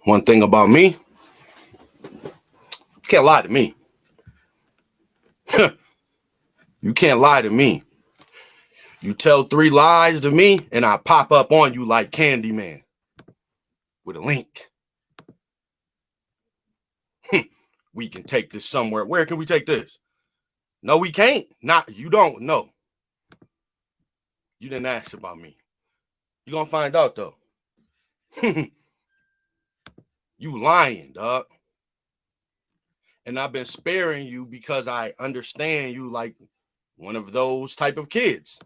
One thing about me, you can't lie to me. You can't lie to me. You tell 3 lies to me, and I pop up on you like Candyman with a link. We can take this somewhere. Where can we take this? No, we can't. Not you don't know. You didn't ask about me. You're gonna find out though. You lying, dog. And I've been sparing you because I understand you like one of those type of kids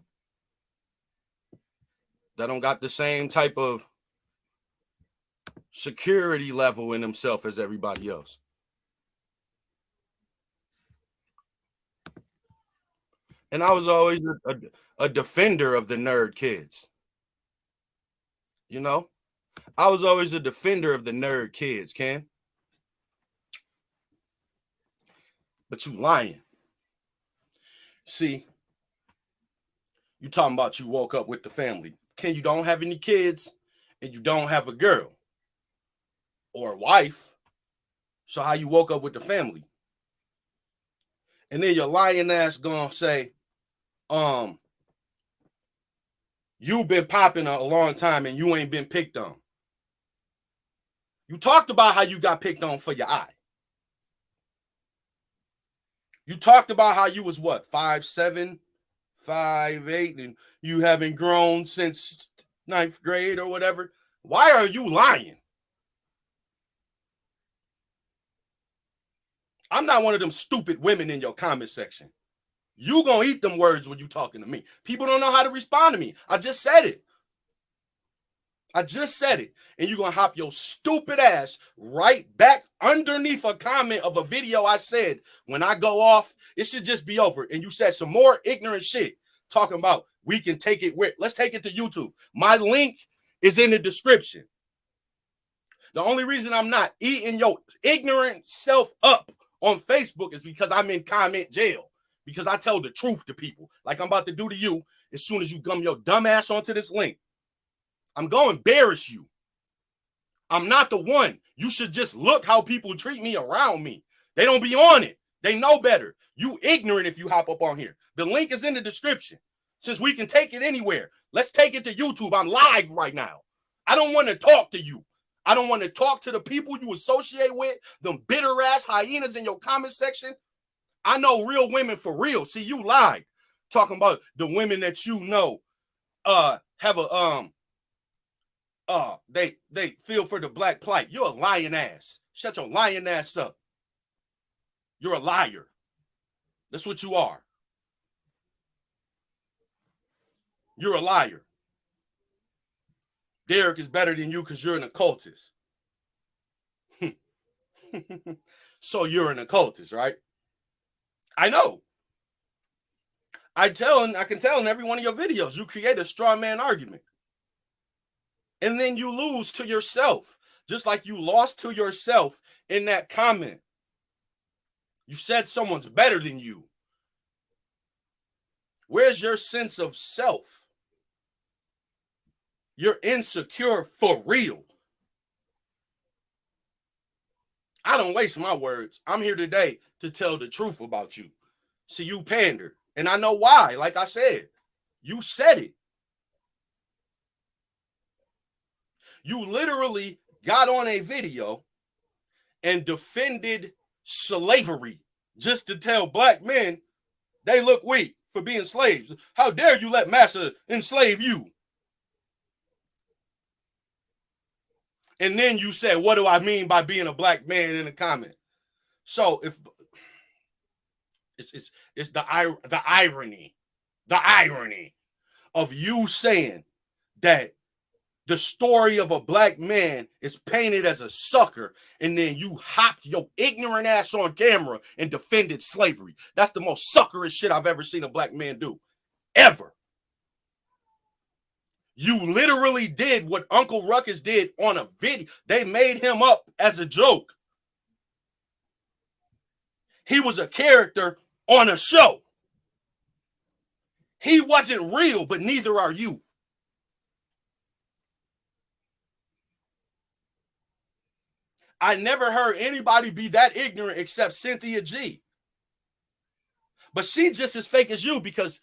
that don't got the same type of security level in themselves as everybody else. And I was always a defender of the nerd kids. You know, I was always a defender of the nerd kids, Ken. But you lying. See, you talking about you woke up with the family. Ken, you don't have any kids and you don't have a girl or a wife. So how you woke up with the family? And then your lying ass gonna say, you've been popping a long time and you ain't been picked on. You talked about how you got picked on for your eye. You talked about how you was what, 5'7", 5'8", and you haven't grown since 9th grade or whatever. Why are you lying? I'm not one of them stupid women in your comment section. You gonna eat them words when you talking to me. People don't know how to respond to me. I just said it. And you're gonna hop your stupid ass right back underneath a comment of a video I said. When I go off, it should just be over. And you said some more ignorant shit talking about we can take it where. Let's take it to YouTube. My link is in the description. The only reason I'm not eating your ignorant self up on Facebook is because I'm in comment jail. Because I tell the truth to people, like I'm about to do to you as soon as you gum your dumb ass onto this link. I'm going to embarrass you. I'm not the one. You should just look how people treat me around me. They don't be on it. They know better. You ignorant if you hop up on here. The link is in the description. Since we can take it anywhere, let's take it to YouTube. I'm live right now. I don't want to talk to you. I don't want to talk to the people you associate with, them bitter ass hyenas in your comment section. I know real women for real. See, you lied. Talking about the women that you know have a they feel for the black plight. You're a lying ass. Shut your lying ass up. You're a liar. That's what you are. You're a liar. Derek is better than you because you're an occultist. So you're an occultist, right? I know. I can tell in every one of your videos, you create a straw man argument. And then you lose to yourself, just like you lost to yourself in that comment. You said someone's better than you. Where's your sense of self? You're insecure for real. I don't waste my words. I'm here today to tell the truth about you. See, you pander. And I know why. Like I said, you said it. You literally got on a video and defended slavery just to tell black men they look weak for being slaves. How dare you let massa enslave you? And then you said, what do I mean by being a black man in the comment? So if it's the irony of you saying that the story of a black man is painted as a sucker, and then you hopped your ignorant ass on camera and defended slavery. That's the most suckerish shit I've ever seen a black man do. Ever. You literally did what Uncle Ruckus did on a video. They made him up as a joke. He was a character on a show. He wasn't real, but neither are you. I never heard anybody be that ignorant except Cynthia G. But she just as fake as you because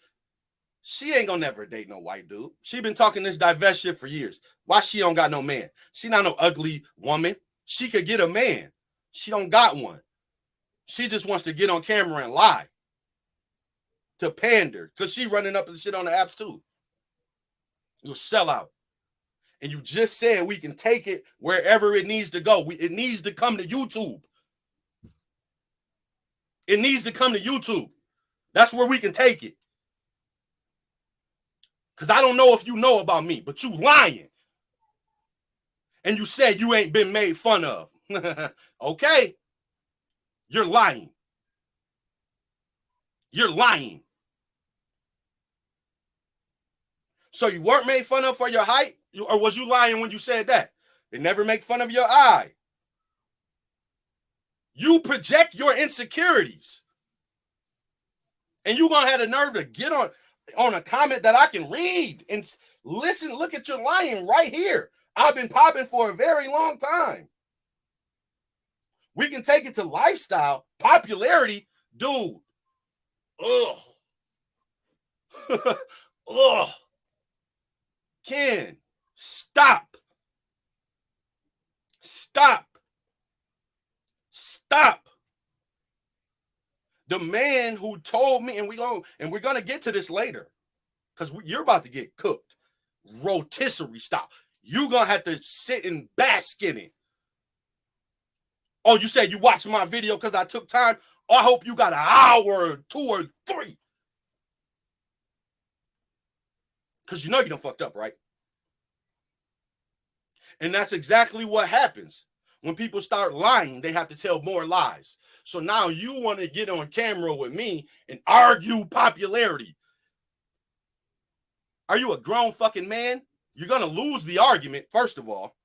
she ain't gonna never date no white dude. She been talking this divest shit for years. Why she don't got no man? She not no ugly woman. She could get a man. She don't got one. She just wants to get on camera and lie. To pander. Because she running up and shit on the apps too. You'll sell out. And you just said we can take it wherever it needs to go. It needs to come to YouTube. It needs to come to YouTube. That's where we can take it. Because I don't know if you know about me, but you lying. And you said you ain't been made fun of. Okay? You're lying. You're lying. So you weren't made fun of for your height? Or was you lying when you said that? They never make fun of your eye. You project your insecurities. And you're going to have the nerve to get on a comment that I can read and listen. Look at your lying right here. I've been popping for a very long time. We can take it to lifestyle, popularity. Dude. Ugh. Ugh. Ken, stop. Stop. Stop. The man who told me, and we're gonna get to this later, because you're about to get cooked, rotisserie style. You're gonna have to sit and bask in it. Oh, you said you watched my video because I took time. Oh, I hope you got an hour or 2 or 3. Because you know you done fucked up, right? And that's exactly what happens. When people start lying, they have to tell more lies. So now you want to get on camera with me and argue popularity. Are you a grown fucking man? You're going to lose the argument, first of all.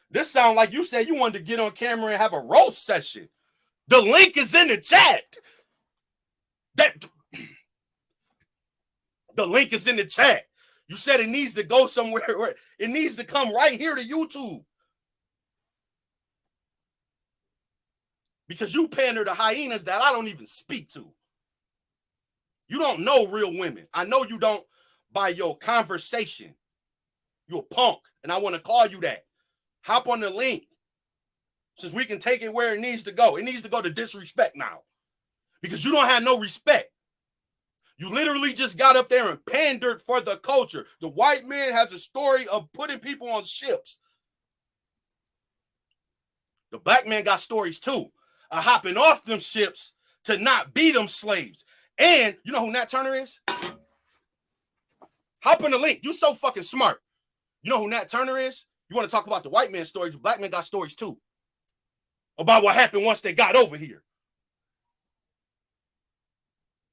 This sounds like you said you wanted to get on camera and have a roast session. The link is in the chat. The link is in the chat. You said it needs to go somewhere. It needs to come right here to YouTube. Because you pander to hyenas that I don't even speak to. You don't know real women. I know you don't by your conversation. You're a punk, and I want to call you that. Hop on the link. Since we can take it where it needs to go. It needs to go to disrespect now. Because you don't have no respect. You literally just got up there and pandered for the culture. The white man has a story of putting people on ships. The black man got stories too. Hopping off them ships to not be them slaves. And you know who Nat Turner is? Hop on the link. You so fucking smart. You know who Nat Turner is? You want to talk about the white man's stories? The black man got stories too. About what happened once they got over here.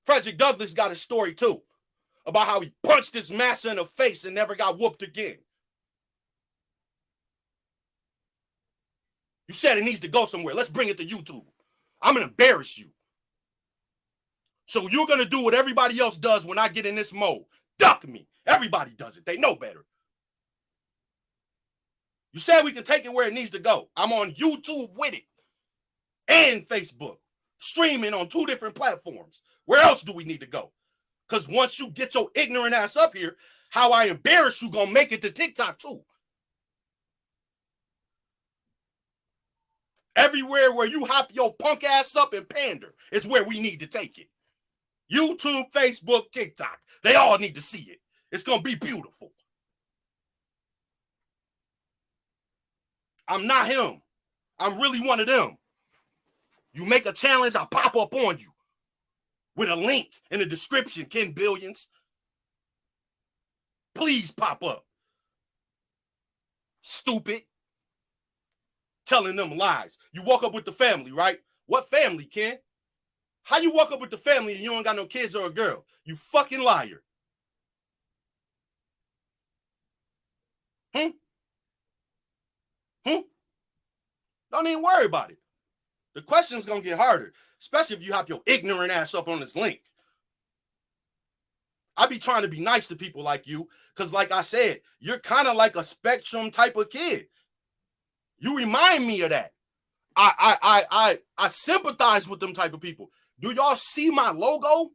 Frederick Douglass got a story too. About how he punched his master in the face and never got whooped again. You said it needs to go somewhere. Let's bring it to YouTube. I'm going to embarrass you. So you're going to do what everybody else does when I get in this mode. Duck me. Everybody does it. They know better. You said we can take it where it needs to go. I'm on YouTube with it. And Facebook. Streaming on 2 different platforms. Where else do we need to go? Because once you get your ignorant ass up here, how I embarrass you gonna make it to TikTok too. Everywhere where you hop your punk ass up and pander is where we need to take it. YouTube, Facebook, TikTok. They all need to see it. It's gonna be beautiful. I'm not him. I'm really one of them. You make a challenge, I pop up on you. With a link in the description, Ken Billions. Please pop up. Stupid. Telling them lies. You woke up with the family, right? What family, Ken? How you woke up with the family and you don't got no kids or a girl? You fucking liar. Don't even worry about it. The question's going to get harder, especially if you hop your ignorant ass up on this link. I be trying to be nice to people like you, because like I said, you're kind of like a spectrum type of kid. You remind me of that. I sympathize with them type of people. Do y'all see my logo?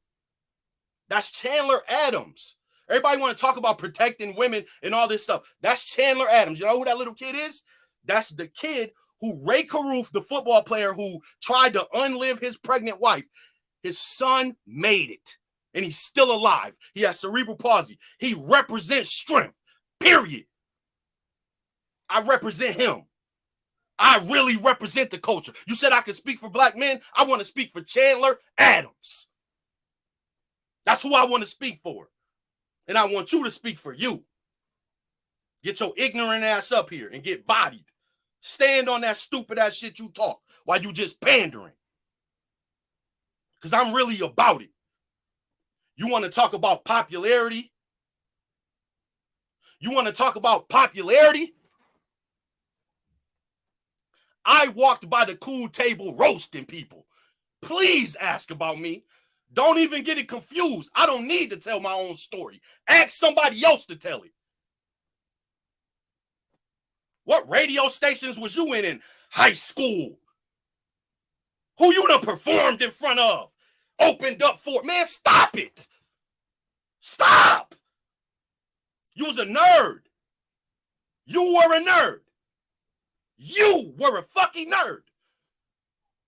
That's Chandler Adams. Everybody want to talk about protecting women and all this stuff. That's Chandler Adams. You know who that little kid is? That's the kid who Ray Caruth, the football player who tried to unlive his pregnant wife. His son made it, and he's still alive. He has cerebral palsy. He represents strength, period. I represent him. I really represent the culture. You said I could speak for black men. I want to speak for Chandler Adams. That's who I want to speak for. And I want you to speak for you. Get your ignorant ass up here and get bodied. Stand on that stupid ass shit you talk while you just pandering. Because I'm really about it. You want to talk about popularity? You want to talk about popularity? I walked by the cool table roasting people. Please ask about me. Don't even get it confused. I don't need to tell my own story. Ask somebody else to tell it. What radio stations was you in high school? Who you done performed in front of? Opened up for? Man, stop it. Stop. You was a nerd. You were a nerd. You were a fucking nerd.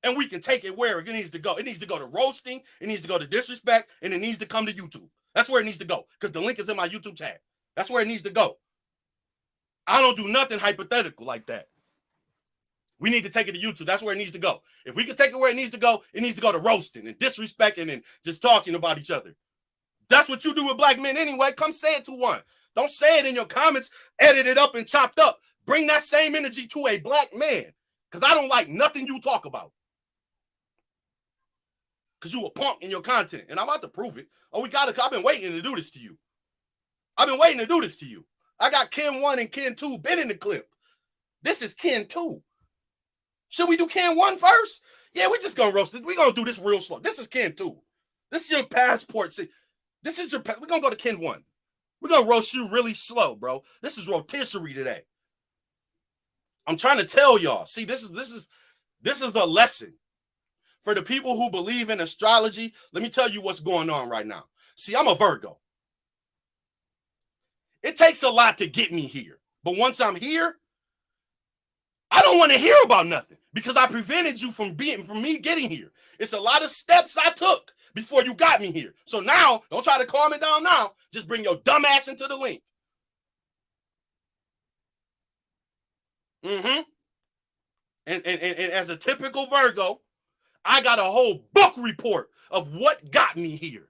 And we can take it where it needs to go. It needs to go to roasting. It needs to go to disrespect. And it needs to come to YouTube. That's where it needs to go. Because the link is in my YouTube tab. That's where it needs to go. I don't do nothing hypothetical like that. We need to take it to YouTube. That's where it needs to go. If we can take it where it needs to go to roasting and disrespecting and just talking about each other. That's what you do with black men anyway. Come say it to one. Don't say it in your comments, edit it up and chopped up. Bring that same energy to a black man. Because I don't like nothing you talk about. Because you a punk in your content. And I'm about to prove it. Oh, I've been waiting to do this to you. I've been waiting to do this to you. I got Ken 1 and Ken 2 been in the clip. This is Ken 2. Should we do Ken 1 first? Yeah, we just gonna roast it. We're gonna do this real slow. This is Ken 2. This is your passport. See, we're gonna go to Ken 1. We're gonna roast you really slow, bro. This is rotisserie today. I'm trying to tell y'all. See, this is a lesson. For the people who believe in astrology, let me tell you what's going on right now. See, I'm a Virgo. It takes a lot to get me here. But once I'm here, I don't want to hear about nothing because I prevented you from me getting here. It's a lot of steps I took before you got me here. So now, don't try to calm it down now. Just bring your dumb ass into the link. And as a typical Virgo, I got a whole book report of what got me here.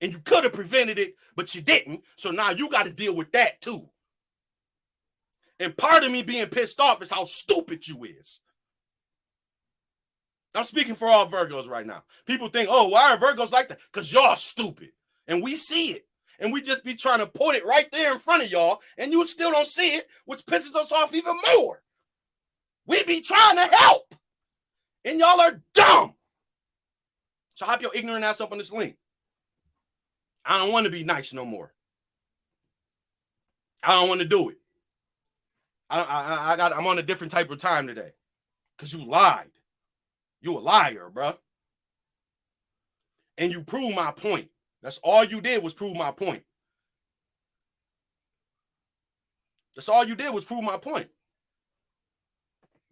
And you could have prevented it, but you didn't. So now you got to deal with that too. And part of me being pissed off is how stupid you is. I'm speaking for all Virgos right now. People think, oh, why are Virgos like that? Because y'all stupid. And we see it. And we just be trying to put it right there in front of y'all. And you still don't see it, which pisses us off even more. We be trying to help. And y'all are dumb. So hop your ignorant ass up on this link. I don't want to be nice no more. I don't want to do it. I'm on a different type of time today. Because you lied. You a liar, bro. And you proved my point. That's all you did was prove my point. That's all you did was prove my point.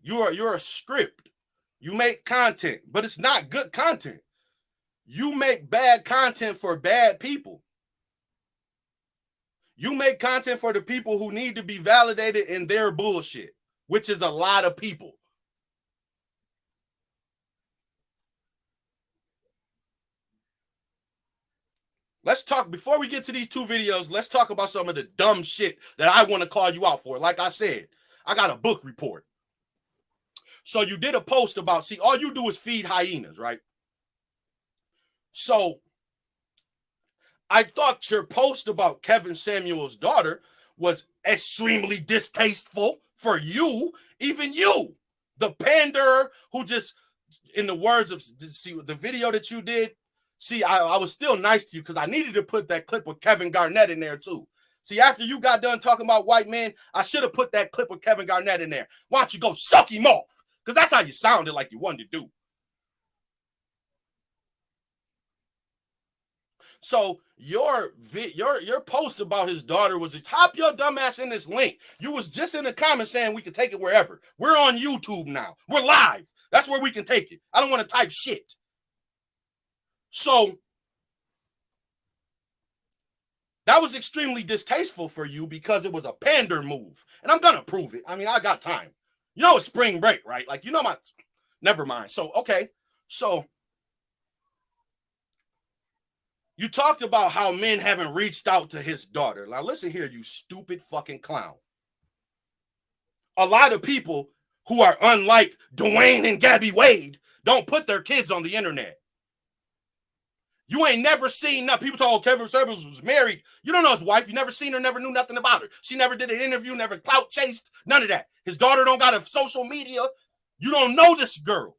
You're a script. You make content, but it's not good content. You make bad content for bad people. You make content for the people who need to be validated in their bullshit, which is a lot of people. Let's talk, before we get to these two videos, let's talk about some of the dumb shit that I want to call you out for. Like I said, I got a book report. So you did a post about, see, all you do is feed hyenas, right? So I thought your post about Kevin Samuel's daughter was extremely distasteful for you, even you, the panderer who just, in the words of, see, the video that you did, See, I was still nice to you because I needed to put that clip with Kevin Garnett in there too. See, after you got done talking about white men, I should have put that clip with Kevin Garnett in there. Why don't you go suck him off? Because that's how you sounded like you wanted to do. So your post about his daughter was to hop your dumb ass in this link. You was just in the comments saying we can take it wherever. We're on YouTube now. We're live. That's where we can take it. I don't want to type shit. So that was extremely distasteful for you because it was a pander move. And I'm going to prove it. I mean, I got time. You know it's spring break, right? Like, you know my... Never mind. So, okay. So you talked about how men haven't reached out to his daughter. Now, listen here, you stupid fucking clown. A lot of people who are unlike Dwayne and Gabby Wade don't put their kids on the internet. You ain't never seen nothing. People talk, Kevin Samuels was married. You don't know his wife. You never seen her, never knew nothing about her. She never did an interview, never clout chased, none of that. His daughter don't got a social media. You don't know this girl.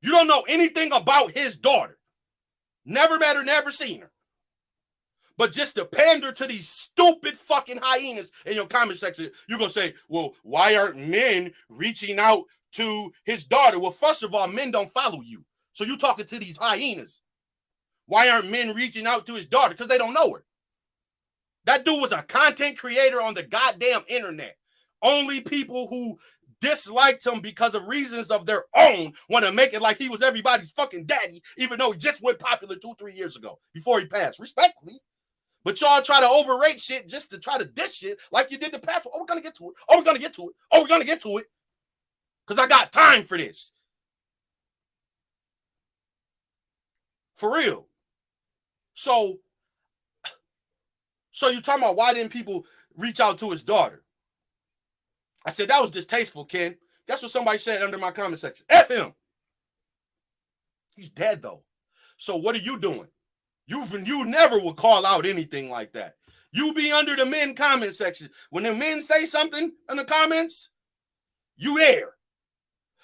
You don't know anything about his daughter. Never met her, never seen her. But just to pander to these stupid fucking hyenas in your comment section, you're going to say, well, why aren't men reaching out to his daughter? Well, first of all, men don't follow you. So you talking to these hyenas. Why aren't men reaching out to his daughter? Because they don't know her. That dude was a content creator on the goddamn internet. Only people who disliked him because of reasons of their own want to make it like he was everybody's fucking daddy, even though he just went popular 2-3 years ago before he passed. Respectfully. But y'all try to overrate shit just to try to diss shit like you did the past. Oh, we're going to get to it. Oh, we're going to get to it. Oh, we're going to get to it. Because I got time for this. For real. So you're talking about why didn't people reach out to his daughter? I said, that was distasteful, Ken. Guess what somebody said under my comment section? F him. He's dead, though. So what are you doing? You never would call out anything like that. You be under the men comment section. When the men say something in the comments, you there.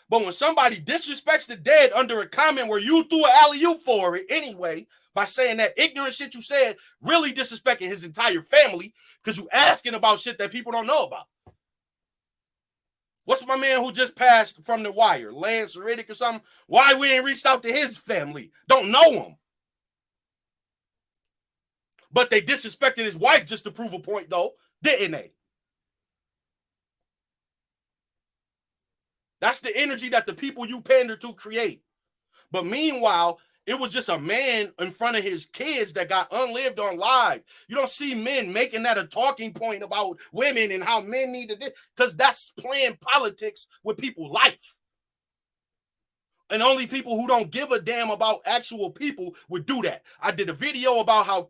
But when somebody disrespects the dead under a comment where you threw an alley-oop for it anyway, by saying that ignorant shit you said, really disrespecting his entire family because you asking about shit that people don't know about. What's my man who just passed from the wire? Lance Riddick or something? Why we ain't reached out to his family? Don't know him. But they disrespected his wife just to prove a point, though, didn't they? That's the energy that the people you pander to create. But meanwhile, it was just a man in front of his kids that got unlived on live. You don't see men making that a talking point about women and how men need to do, because that's playing politics with people's life. And only people who don't give a damn about actual people would do that. I did a video about how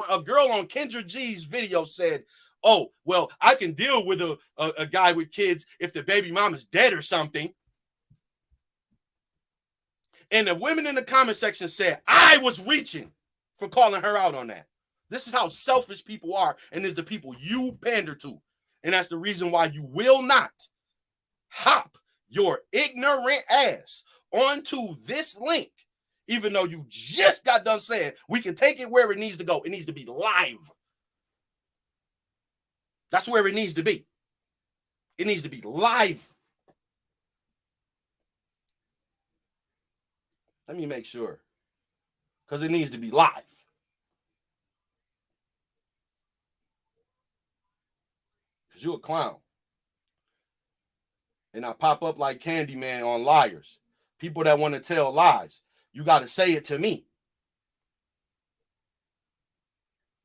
a girl on Kendra G's video said, oh, well, I can deal with a guy with kids if the baby mama's dead or something. And the women in the comment section said, I was reaching for calling her out on that. This is how selfish people are, and is the people you pander to. And that's the reason why you will not hop your ignorant ass onto this link, even though you just got done saying we can take it where it needs to go. It needs to be live. That's where it needs to be. It needs to be live. Let me make sure. Because it needs to be live. Because you're a clown. And I pop up like Candyman on liars. People that want to tell lies. You got to say it to me.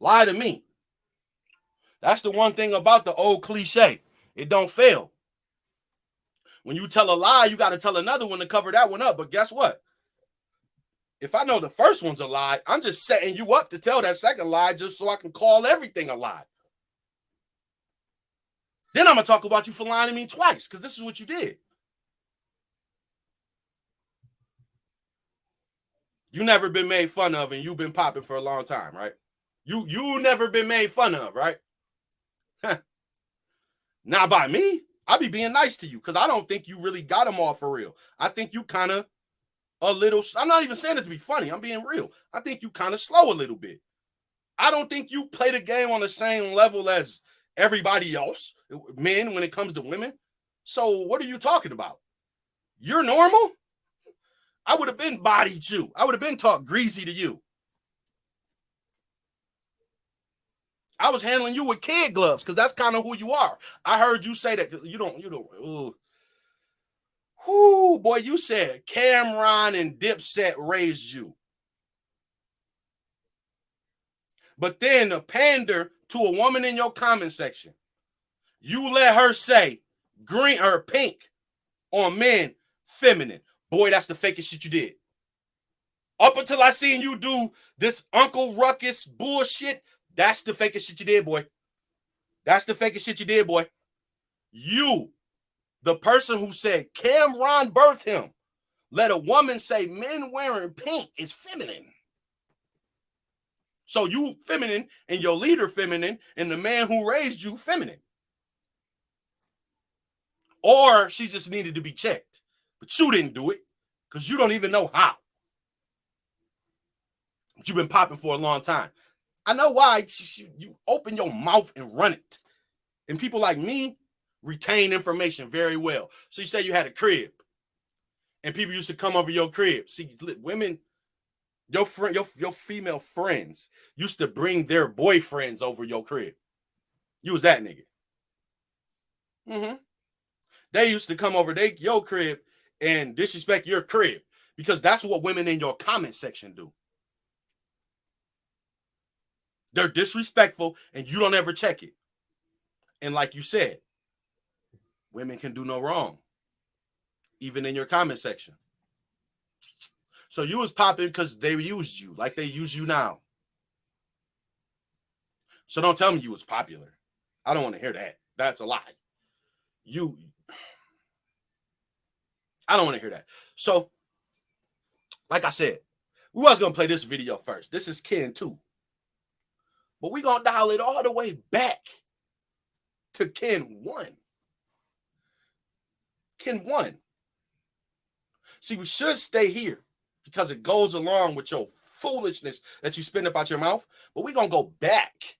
Lie to me. That's the one thing about the old cliche. It don't fail. When you tell a lie, you got to tell another one to cover that one up. But guess what? If I know the first one's a lie, I'm just setting you up to tell that second lie just so I can call everything a lie. Then I'm going to talk about you for lying to me twice, because this is what you did. You never been made fun of, and you've been popping for a long time, right? You never been made fun of, right? Not by me. I be being nice to you, because I don't think you really got them all for real. I think you kind of a little. I'm not even saying it to be funny. I'm being real. I think you kind of slow a little bit. I don't think you play the game on the same level as everybody else, men, when it comes to women. So what are you talking about? You're normal? I would have been bodied you. I would have been talked greasy to you. I was handling you with kid gloves because that's kind of who you are. I heard you say that you don't. Whoo, boy, you said Cameron and Dipset raised you. But then to pander to a woman in your comment section, you let her say green or pink on men, feminine. Boy, that's the fakest shit you did. Up until I seen you do this Uncle Ruckus bullshit, that's the fakest shit you did, boy. That's the fakest shit you did, boy. You, the person who said Cameron birthed him, let a woman say men wearing pink is feminine. So you feminine and your leader feminine and the man who raised you feminine. Or she just needed to be checked. But you didn't do it because you don't even know how. But you've been popping for a long time. I know why. You open your mouth and run it. And people like me retain information very well. So you say you had a crib. And people used to come over your crib. See, women, your female friends used to bring their boyfriends over your crib. You was that nigga. Mm-hmm. They used to come over your crib and disrespect your crib because that's what women in your comment section do. They're disrespectful and you don't ever check it. And like you said, women can do no wrong, even in your comment section. So you was popping because they used you like they use you now. So don't tell me you was popular. I don't want to hear that. That's a lie. I don't want to hear that. So, like I said, we was going to play this video first. This is Ken 2. But we're going to dial it all the way back to Ken 1. Ken 1. See, we should stay here because it goes along with your foolishness that you spit about your mouth. But we're going to go back.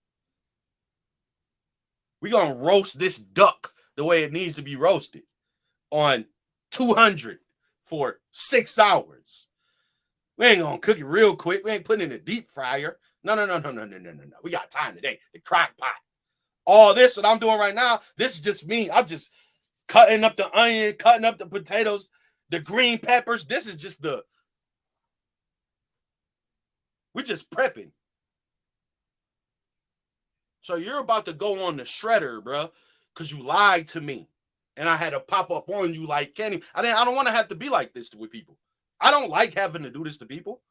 We're going to roast this duck the way it needs to be roasted on 200 for 6 hours. We ain't going to cook it real quick. We ain't putting it in a deep fryer. No. We got time today. The crock pot. All this that I'm doing right now, this is just me. I'm just cutting up the onion, cutting up the potatoes, the green peppers. This is just we're just prepping. So you're about to go on the shredder, bro, because you lied to me. And I had to pop up on you like Kenny. I don't want to have to be like this with people. I don't like having to do this to people.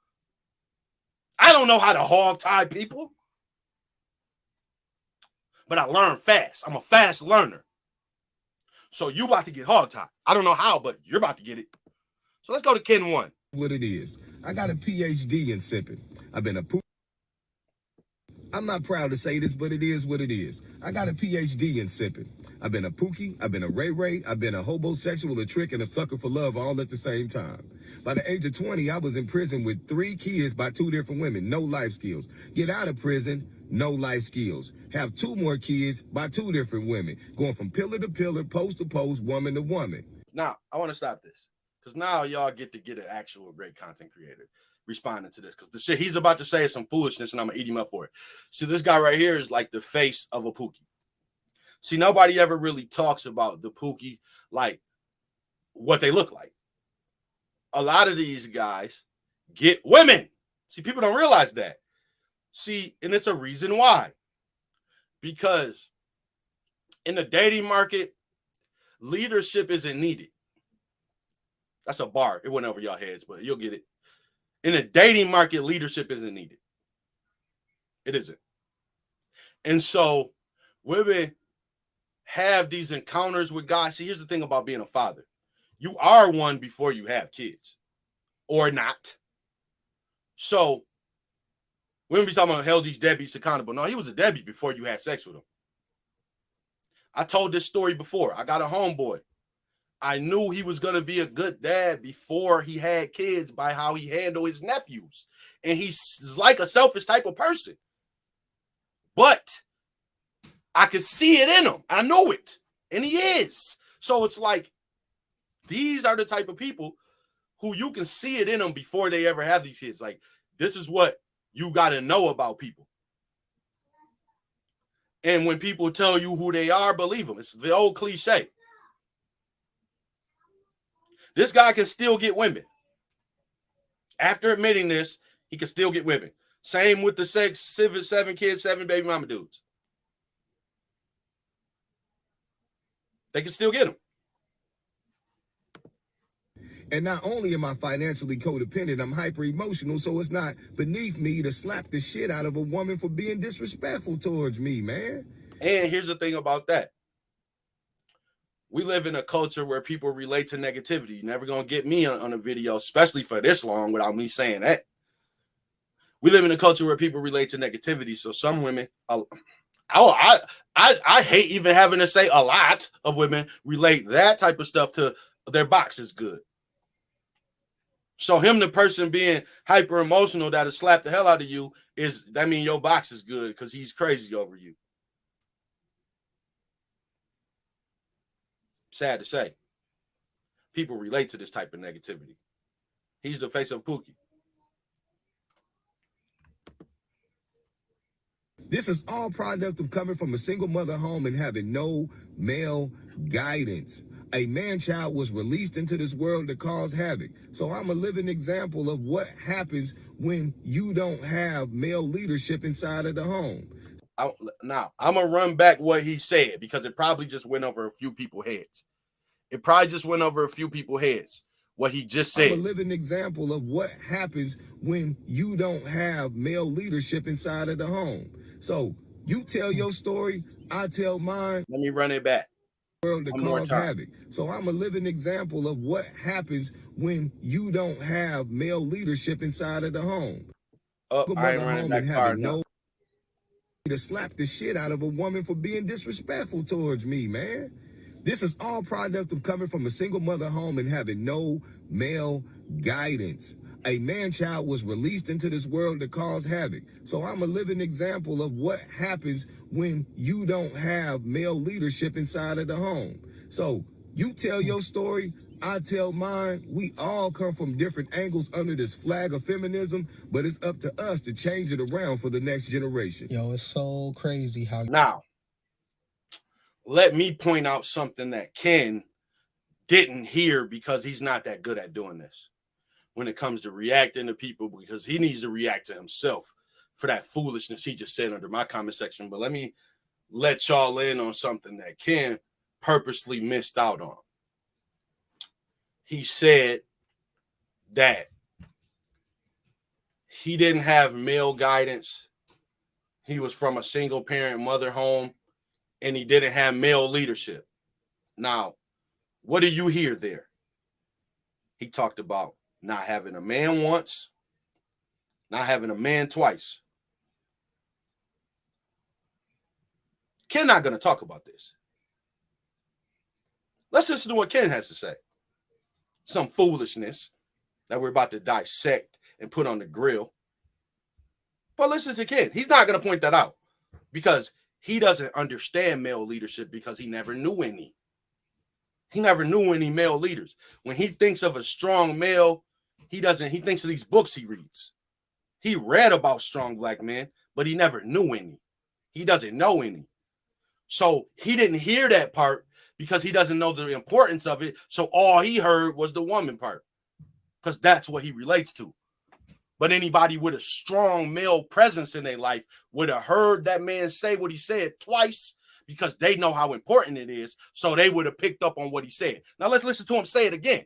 I don't know how to hog tie people. But I learn fast. I'm a fast learner. So you about to get hog tied. I don't know how, but you're about to get it. So let's go to Ken 1. What it is. I got a PhD in sipping. I've been a I'm not proud to say this, but it is what it is. I got a PhD in sipping. I've been a pookie, I've been a ray-ray, I've been a homosexual, a trick, and a sucker for love all at the same time. By the age of 20, I was in prison with 3 kids by 2 different women, no life skills. Get out of prison, no life skills. Have 2 more kids by 2 different women, going from pillar to pillar, post to post, woman to woman. Now, I want to stop this because now y'all get to get an actual great content creator responding to this because the shit he's about to say is some foolishness and I'm gonna eat him up for it. See, this guy right here is like the face of a pookie. See, nobody ever really talks about the pookie, like what they look like. A lot of these guys get women. See, people don't realize that. See, and it's a reason why. Because in the dating market, leadership isn't needed. That's a bar. It went over y'all heads, but you'll get it. In the dating market, leadership isn't needed. It isn't. And so women have these encounters with guys. See, here's the thing about being a father. You are one before you have kids. Or not. So women be talking about held these deadbeats accountable. No, he was a deadbeat before you had sex with him. I told this story before. I got a homeboy. I knew he was going to be a good dad before he had kids by how he handled his nephews. And he's like a selfish type of person. But I could see it in him. I know it. And he is. So it's like, these are the type of people who you can see it in them before they ever have these kids. Like, this is what you got to know about people. And when people tell you who they are, believe them. It's the old cliche. This guy can still get women. After admitting this, he can still get women. Same with the 7 kids, 7 baby mama dudes. They can still get them. And not only am I financially codependent, I'm hyper emotional, so it's not beneath me to slap the shit out of a woman for being disrespectful towards me, man. And here's the thing about that. We live in a culture where people relate to negativity. You're never going to get me on a video, especially for this long, without me saying that. We live in a culture where people relate to negativity. So some women, I hate even having to say a lot of women relate that type of stuff to their box is good. So him, the person being hyper emotional that'll slap the hell out of you, that mean your box is good because he's crazy over you. Sad to say. People relate to this type of negativity. He's the face of Pookie. This is all product of coming from a single mother home and having no male guidance. A man-child was released into this world to cause havoc. So I'm a living example of what happens when you don't have male leadership inside of the home. Now, I'm going to run back what he said because it probably just went over a few people's heads. What he just said. I'm a living example of what happens when you don't have male leadership inside of the home. So you tell your story, I tell mine. Let me run it back. World to cause havoc. So I'm a living example of what happens when you don't have male leadership inside of the home. I ain't running back far enough. To slap the shit out of a woman for being disrespectful towards me, man. This is all product of coming from a single mother home and having no male guidance. A man-child was released into this world to cause havoc. So I'm a living example of what happens when you don't have male leadership inside of the home. So you tell your story, I tell mine. We all come from different angles under this flag of feminism, but it's up to us to change it around for the next generation. Yo, it's so crazy how... Now, let me point out something that Ken didn't hear because he's not that good at doing this when it comes to reacting to people, because he needs to react to himself for that foolishness he just said under my comment section. But let me let y'all in on something that Ken purposely missed out on. He said that he didn't have male guidance. He was from a single parent mother home, and he didn't have male leadership. Now, what do you hear there? He talked about not having a man once, not having a man twice. Ken not going to talk about this. Let's listen to what Ken has to say. Some foolishness that we're about to dissect and put on the grill. But listen to Ken. He's not going to point that out because he doesn't understand male leadership because he never knew any. He never knew any male leaders. When he thinks of a strong male, he thinks of these books he reads. He read about strong black men, but he never knew any. He doesn't know any. So he didn't hear that part because he doesn't know the importance of it. So all he heard was the woman part because that's what he relates to. But anybody with a strong male presence in their life would have heard that man say what he said twice because they know how important it is. So they would have picked up on what he said. Now let's listen to him say it again.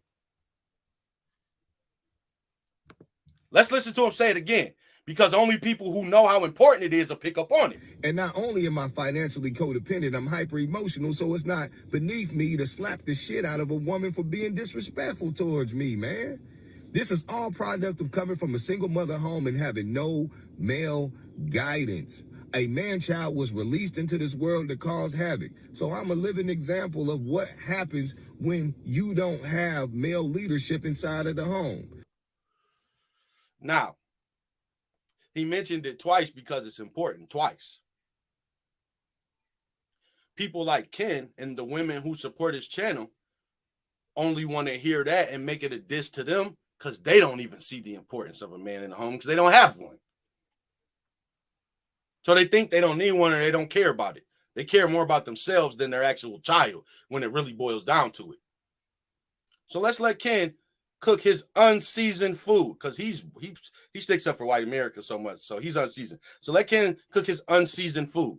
Let's listen to him say it again because only people who know how important it is will pick up on it. And not only am I financially codependent, I'm hyper emotional, so it's not beneath me to slap the shit out of a woman for being disrespectful towards me, man. This is all product of coming from a single mother home and having no male guidance. A man-child was released into this world to cause havoc. So I'm a living example of what happens when you don't have male leadership inside of the home. Now, he mentioned it twice because it's important, twice. People like Ken and the women who support his channel only want to hear that and make it a diss to them because they don't even see the importance of a man in the home because they don't have one. So they think they don't need one or they don't care about it. They care more about themselves than their actual child when it really boils down to it. So let's let Ken cook his unseasoned food because he sticks up for white America so much. So he's unseasoned. So let Ken cook his unseasoned food.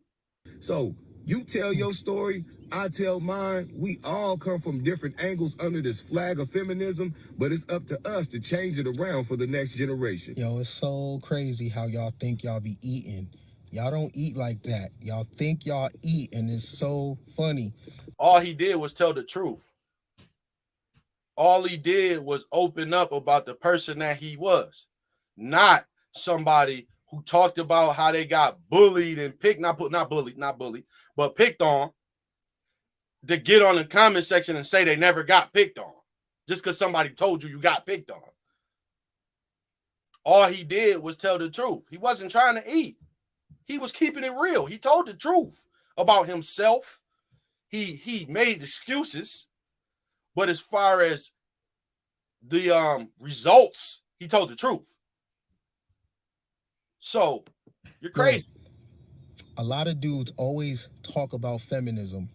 So you tell your story, I tell mine. We all come from different angles under this flag of feminism, but it's up to us to change it around for the next generation. Yo, it's so crazy how y'all think y'all be eating. Y'all don't eat like that. Y'all think y'all eat, and it's so funny. All he did was tell the truth. All he did was open up about the person that he was, not somebody who talked about how they got bullied and picked, not bullied, but picked on, to get on the comment section and say they never got picked on just because somebody told you got picked on. All he did was tell the truth. He wasn't trying to eat. He was keeping it real. He told the truth about himself. He made excuses, but as far as the results, he told the truth. So you're crazy. A lot of dudes always talk about feminism,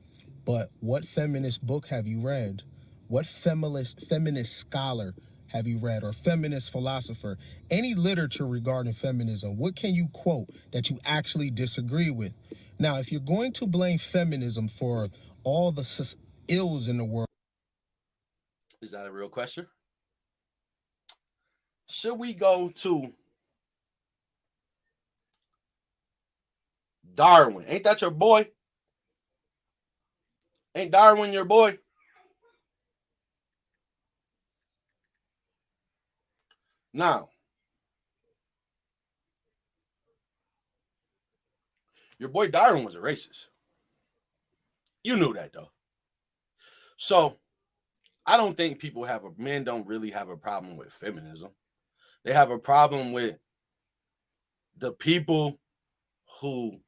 but what feminist book have you read? What feminist scholar have you read, or feminist philosopher? Any literature regarding feminism, what can you quote that you actually disagree with? Now, if you're going to blame feminism for all the ills in the world. Is that a real question? Should we go to Darwin? Ain't that your boy? Ain't Darwin your boy? Now, your boy Darwin was a racist. You knew that, though. So, I don't think men don't really have a problem with feminism. They have a problem with the people who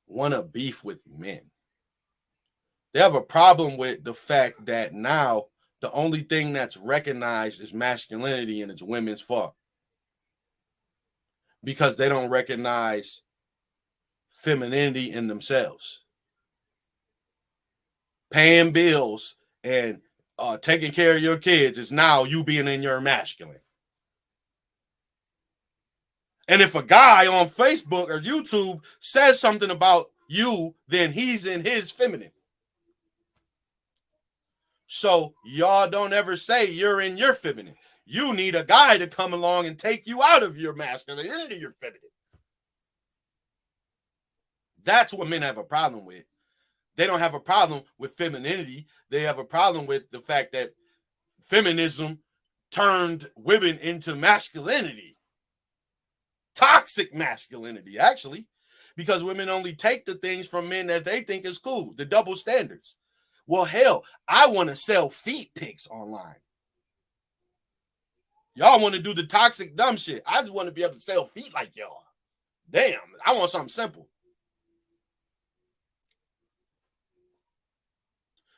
want to beef with men. They have a problem with the fact that now the only thing that's recognized is masculinity and it's women's fault. Because they don't recognize femininity in themselves. Paying bills and taking care of your kids is now you being in your masculine. And if a guy on Facebook or YouTube says something about you, then he's in his feminine. So y'all don't ever say you're in your feminine. You need a guy to come along and take you out of your masculine into your feminine. That's what men have a problem with. They don't have a problem with femininity. They have a problem with the fact that feminism turned women into masculinity. Toxic masculinity, actually, because women only take the things from men that they think is cool, the double standards. Well, hell, I want to sell feet pics online. Y'all want to do the toxic dumb shit. I just want to be able to sell feet like y'all. Damn, I want something simple.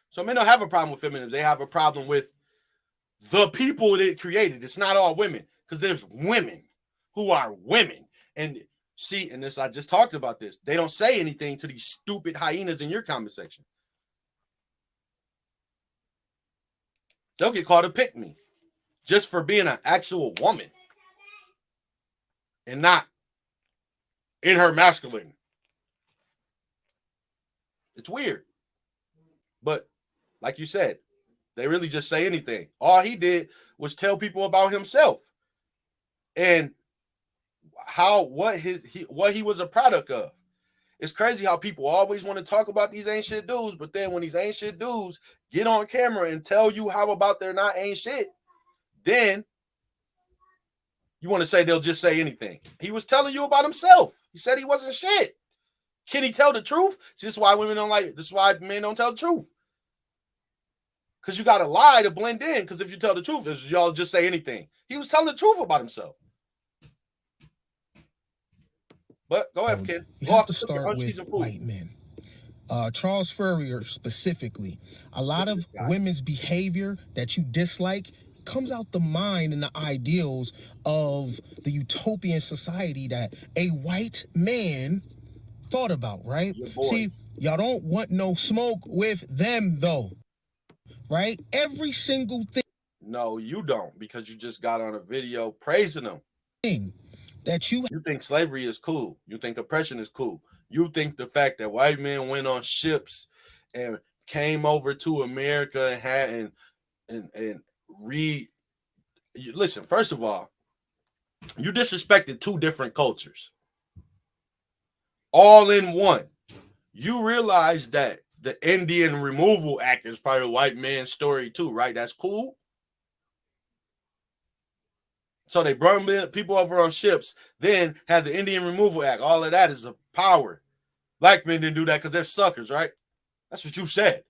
So men don't have a problem with feminism. They have a problem with the people that it created. It's not all women, because there's women who are women. And see, and this, I just talked about this. They don't say anything to these stupid hyenas in your comment section. They'll get called a pick-me just for being an actual woman and not in her masculine. It's weird. But like you said, they really just say anything. All he did was tell people about himself and what he was a product of. It's crazy how people always want to talk about these ain't shit dudes, but then when these ain't shit dudes get on camera and tell you how about they're not ain't shit, then you want to say they'll just say anything. He was telling you about himself. He said he wasn't shit. Can he tell the truth? See, this is why women don't like. This is why men don't tell the truth. Because you got to lie to blend in. Because if you tell the truth, y'all just say anything. He was telling the truth about himself. But go ahead, Ken. You go have off to start with white men. Charles Fourier specifically, a lot of women's behavior that you dislike comes out the mind and the ideals of the utopian society that a white man thought about, right? See, y'all don't want no smoke with them though, right? Every single thing. No, you don't, because you just got on a video praising them. That you think slavery is cool. You think oppression is cool. You think the fact that white men went on ships and came over to America and had listen, first of all, you disrespected two different cultures all in one. You realize that the Indian Removal Act is part of the white man's story too, right? That's cool. So they brought people over on ships, then had the Indian Removal Act. All of that is a power. Black men didn't do that because they're suckers, right? That's what you said.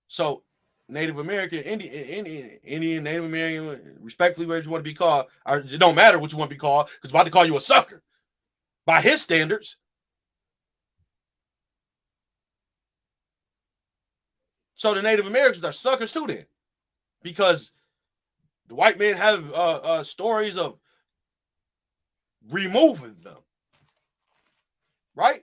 So Native American, Indian, Native American, respectfully, whatever you want to be called, it don't matter what you want to be called, because I'm about to call you a sucker by his standards. So the Native Americans are suckers too then, because the white men have stories of removing them, right?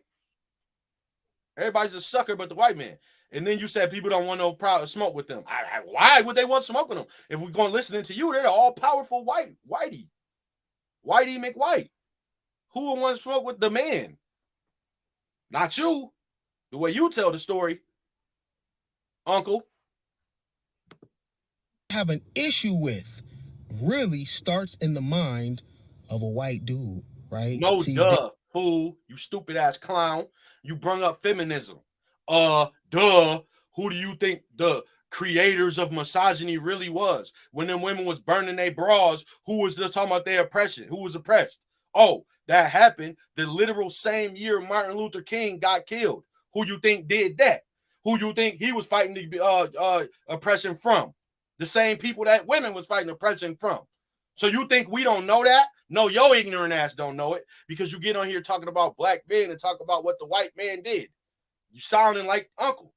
Everybody's a sucker but the white man. And then you said people don't want no smoke with them. Why would they want smoke with them? If we're going listening to you, they're the all-powerful Whitey McWhite. Who would want to smoke with the man? Not you. The way you tell the story, Uncle. Have an issue with really starts in the mind of a white dude, right? No, fool, you stupid ass clown. You brung up feminism. Who do you think the creators of misogyny really was? When them women was burning their bras, who was just talking about their oppression? Who was oppressed? Oh, that happened the literal same year Martin Luther King got killed. Who you think did that? Who you think he was fighting the oppression from? The same people that women was fighting oppression from. So you think we don't know that? No, your ignorant ass don't know it, because you get on here talking about black men and talk about what the white man did. You sounding like Uncle.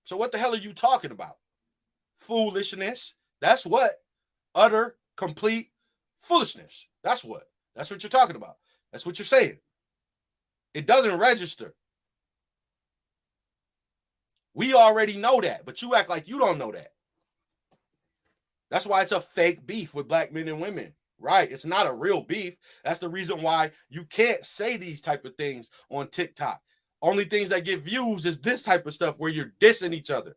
So what the hell are you talking about? Foolishness. That's what. Utter, complete foolishness. That's what you're talking about. That's what you're saying. It doesn't register. We already know that, but you act like you don't know that. That's why it's a fake beef with black men and women, right? It's not a real beef. That's the reason why you can't say these type of things on TikTok. Only things that get views is this type of stuff where you're dissing each other.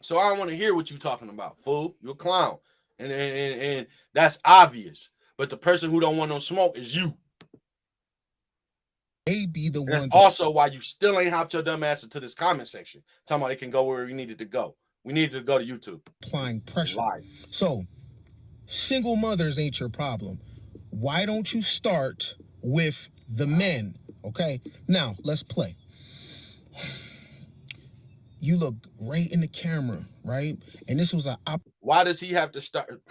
So I don't want to hear what you're talking about, fool. You're a clown. And that's obvious. But the person who don't want no smoke is you. They be the ones. That's also why you still ain't hopped your dumb ass into this comment section. Talking about it can go where we needed to go. We needed to go to YouTube. Applying pressure. So, single mothers ain't your problem. Why don't you start with the men? Okay. Now let's play. You look right in the camera, right? And this was why does he have to start?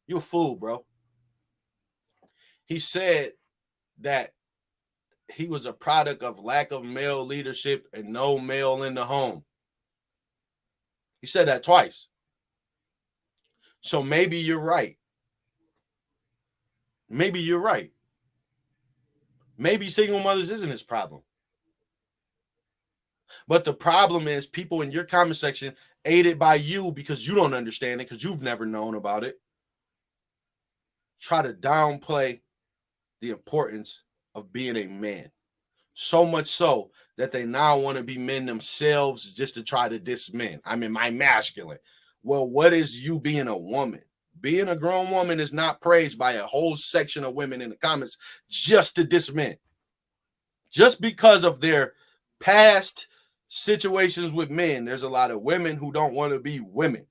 You a fool, bro. He said that he was a product of lack of male leadership and no male in the home. He said that twice. So maybe you're right. Maybe you're right. Maybe single mothers isn't his problem. But the problem is people in your comment section, aided by you because you don't understand it, because you've never known about it, try to downplay the importance of being a man. So much so that they now want to be men themselves just to try to diss men. I mean, my masculine. Well, what is you being a woman? Being a grown woman is not praised by a whole section of women in the comments just to diss men. Just because of their past situations with men, there's a lot of women who don't want to be women.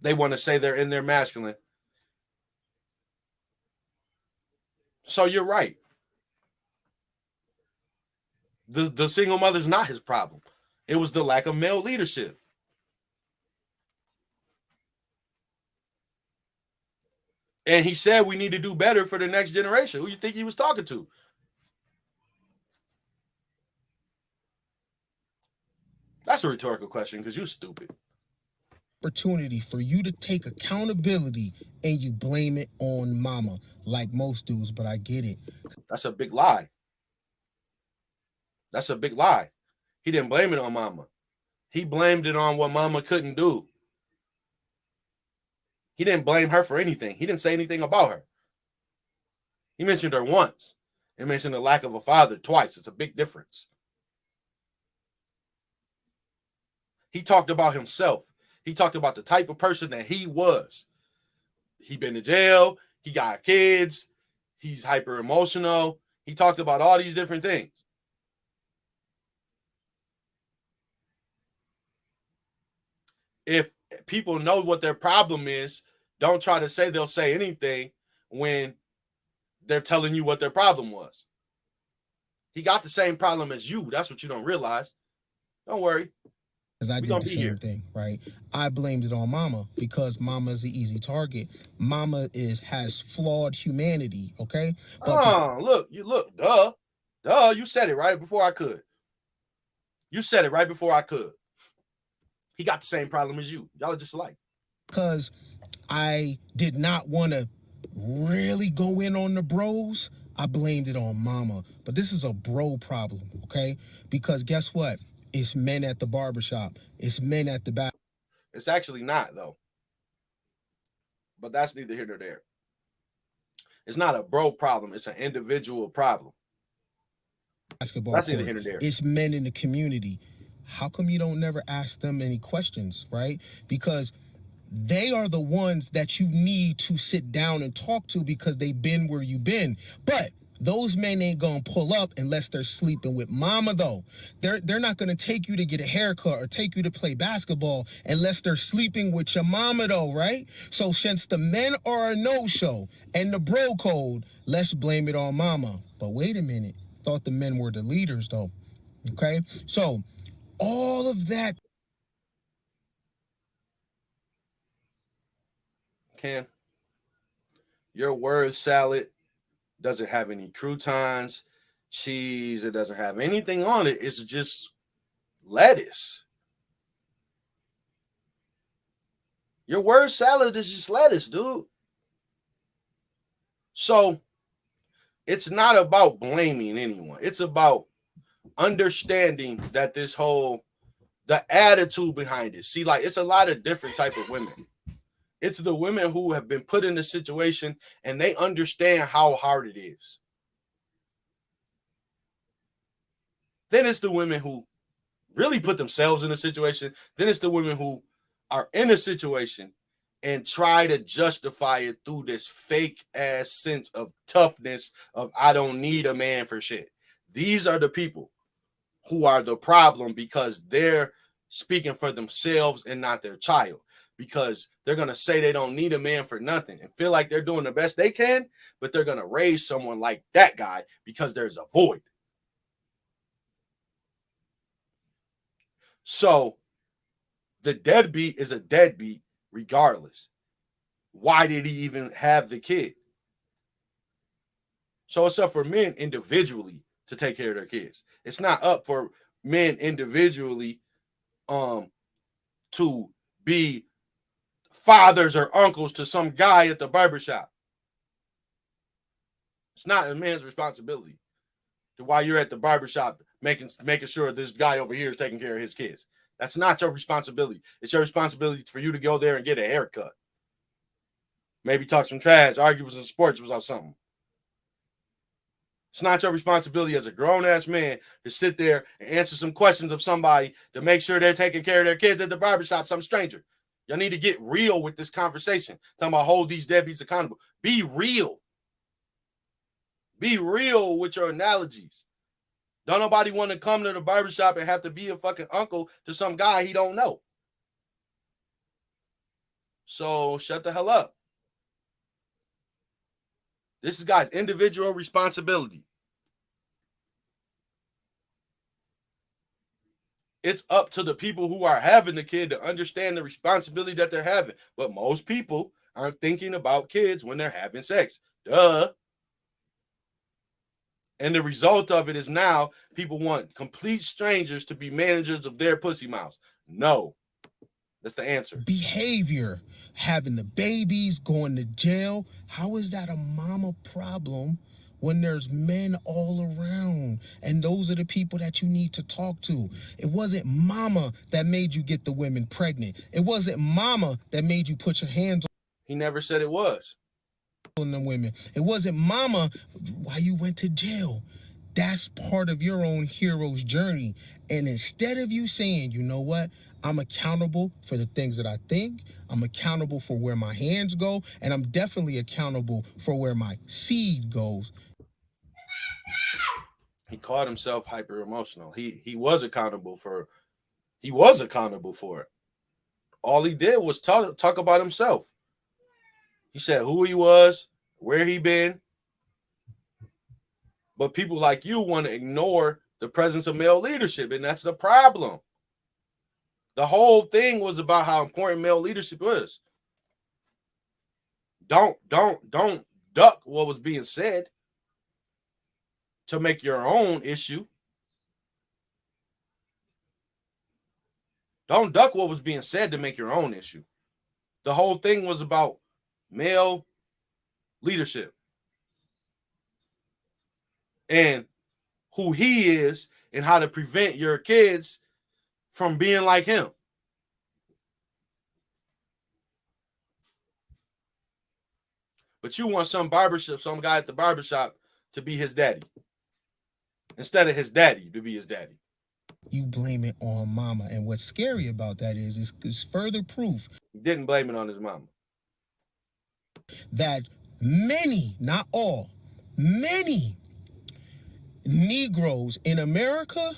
They want to say they're in their masculine. So you're right. The single mother's not his problem. It was the lack of male leadership. And he said we need to do better for the next generation. Who you think he was talking to? That's a rhetorical question because you're stupid. Opportunity for you to take accountability and you blame it on mama, like most dudes, but I get it. That's a big lie. That's a big lie. He didn't blame it on mama. He blamed it on what mama couldn't do. He didn't blame her for anything. He didn't say anything about her. He mentioned her once. He mentioned the lack of a father twice. It's a big difference. He talked about himself. He talked about the type of person that he was. He been to jail. He got kids. He's hyper emotional. He talked about all these different things. If people know what their problem is, don't try to say they'll say anything when they're telling you what their problem was. He got the same problem as you. That's what you don't realize. Don't worry. Because I did the same thing, right? I blamed it on mama because mama is the easy target. Mama has flawed humanity, okay? But look, you said it right before I could. You said it right before I could. He got the same problem as you. Y'all are just alike. Because I did not want to really go in on the bros, I blamed it on mama. But this is a bro problem, okay? Because guess what? It's men at the barbershop. It's men at the back. It's actually not, though. But that's neither here nor there. It's not a bro problem. It's an individual problem. Basketball that's court. Neither here nor there. It's men in the community. How come you don't never ask them any questions, right? Because they are the ones that you need to sit down and talk to because they've been where you've been. But those men ain't gonna pull up unless they're sleeping with mama, though. They're not gonna take you to get a haircut or take you to play basketball unless they're sleeping with your mama, though, right? So since the men are a no-show and the bro code, let's blame it on mama. But wait a minute. Thought the men were the leaders, though. Okay? So all of that. Ken, your word salad doesn't have any croutons, cheese. It doesn't have anything on it. It's just lettuce. Your word salad is just lettuce, dude. So it's not about blaming anyone. It's about understanding that the attitude behind it. See, like, it's a lot of different type of women. It's the women who have been put in the situation and they understand how hard it is. Then it's the women who really put themselves in a situation. Then it's the women who are in a situation and try to justify it through this fake ass sense of toughness of I don't need a man for shit. These are the people who are the problem because they're speaking for themselves and not their child. Because they're going to say they don't need a man for nothing and feel like they're doing the best they can, but they're going to raise someone like that guy because there's a void. So the deadbeat is a deadbeat regardless. Why did he even have the kid? So it's up for men individually to take care of their kids. It's not up for men individually to be fathers or uncles to some guy at the barbershop. It's not a man's responsibility to while you're at the barbershop making sure this guy over here is taking care of his kids. That's not your responsibility. It's your responsibility for you to go there and get a haircut. Maybe talk some trash, argue with some sports about something. It's not your responsibility as a grown-ass man to sit there and answer some questions of somebody to make sure they're taking care of their kids at the barbershop, some stranger. Y'all need to get real with this conversation. Talking about hold these deadbeats accountable. Be real. Be real with your analogies. Don't nobody want to come to the barbershop and have to be a fucking uncle to some guy he don't know. So shut the hell up. This is guy's individual responsibility. It's up to the people who are having the kid to understand the responsibility that they're having. But most people aren't thinking about kids when they're having sex. Duh. And the result of it is now people want complete strangers to be managers of their pussy mouths. No. That's the answer. Behavior, having the babies, going to jail. How is that a mama problem when there's men all around? And those are the people that you need to talk to. It wasn't mama that made you get the women pregnant. It wasn't mama that made you put your hands He never said it was. on the women. It wasn't mama why you went to jail. That's part of your own hero's journey. And instead of you saying, you know what, I'm accountable for the things that I think, I'm accountable for where my hands go, and I'm definitely accountable for where my seed goes. He called himself hyper emotional. He was accountable for it. All he did was talk about himself. He said who he was, where he been. But people like you want to ignore the presence of male leadership, and that's the problem. The whole thing was about how important male leadership was. Don't duck what was being said to make your own issue. Don't duck what was being said to make your own issue. The whole thing was about male leadership and who he is and how to prevent your kids from being like him. But you want some guy at the barbershop to be his daddy instead of his daddy to be his daddy. You blame it on mama. And what's scary about that is further proof. He didn't blame it on his mama. That many, not all, many Negroes in America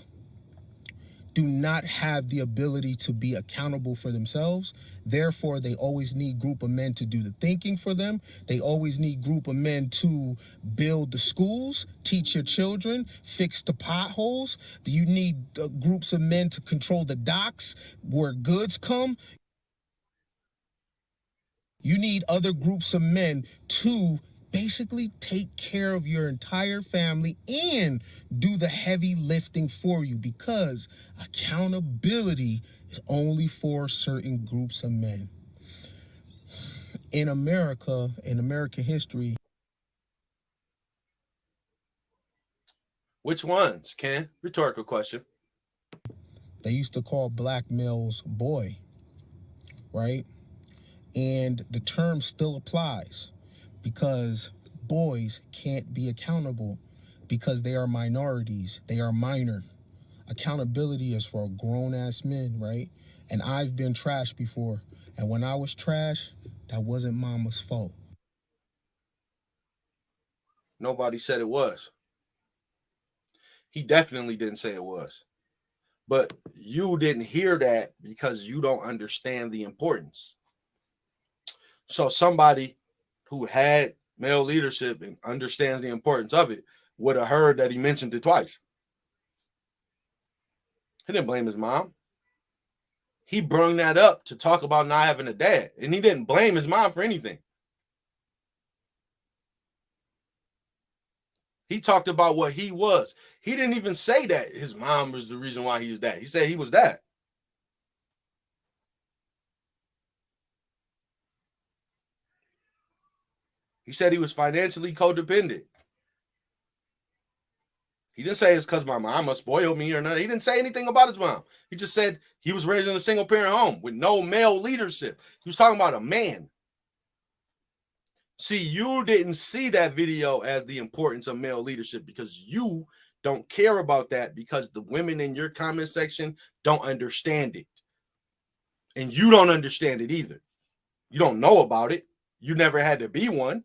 do not have the ability to be accountable for themselves. Therefore, they always need group of men to do the thinking for them. They always need group of men to build the schools, teach your children, fix the potholes. Do you need groups of men to control the docks where goods come? You need other groups of men to basically take care of your entire family and do the heavy lifting for you, because accountability is only for certain groups of men. In America, in American history. Which ones, Ken? Rhetorical question. They used to call black males boy, right? And the term still applies, because boys can't be accountable because they are minorities. They are minor. Accountability is for grown-ass men, right? And I've been trash before. And when I was trash, that wasn't mama's fault. Nobody said it was. He definitely didn't say it was. But you didn't hear that because you don't understand the importance. So somebody who had male leadership and understands the importance of it would have heard that he mentioned it twice. He didn't blame his mom. He brought that up to talk about not having a dad, and he didn't blame his mom for anything. He talked about what he was. He didn't even say that his mom was the reason why he was that. He said he was that. He said he was financially codependent. He didn't say it's because my mama spoiled me or nothing. He didn't say anything about his mom. He just said he was raised in a single-parent home with no male leadership. He was talking about a man. See, you didn't see that video as the importance of male leadership because you don't care about that, because the women in your comment section don't understand it. And you don't understand it either. You don't know about it. You never had to be one.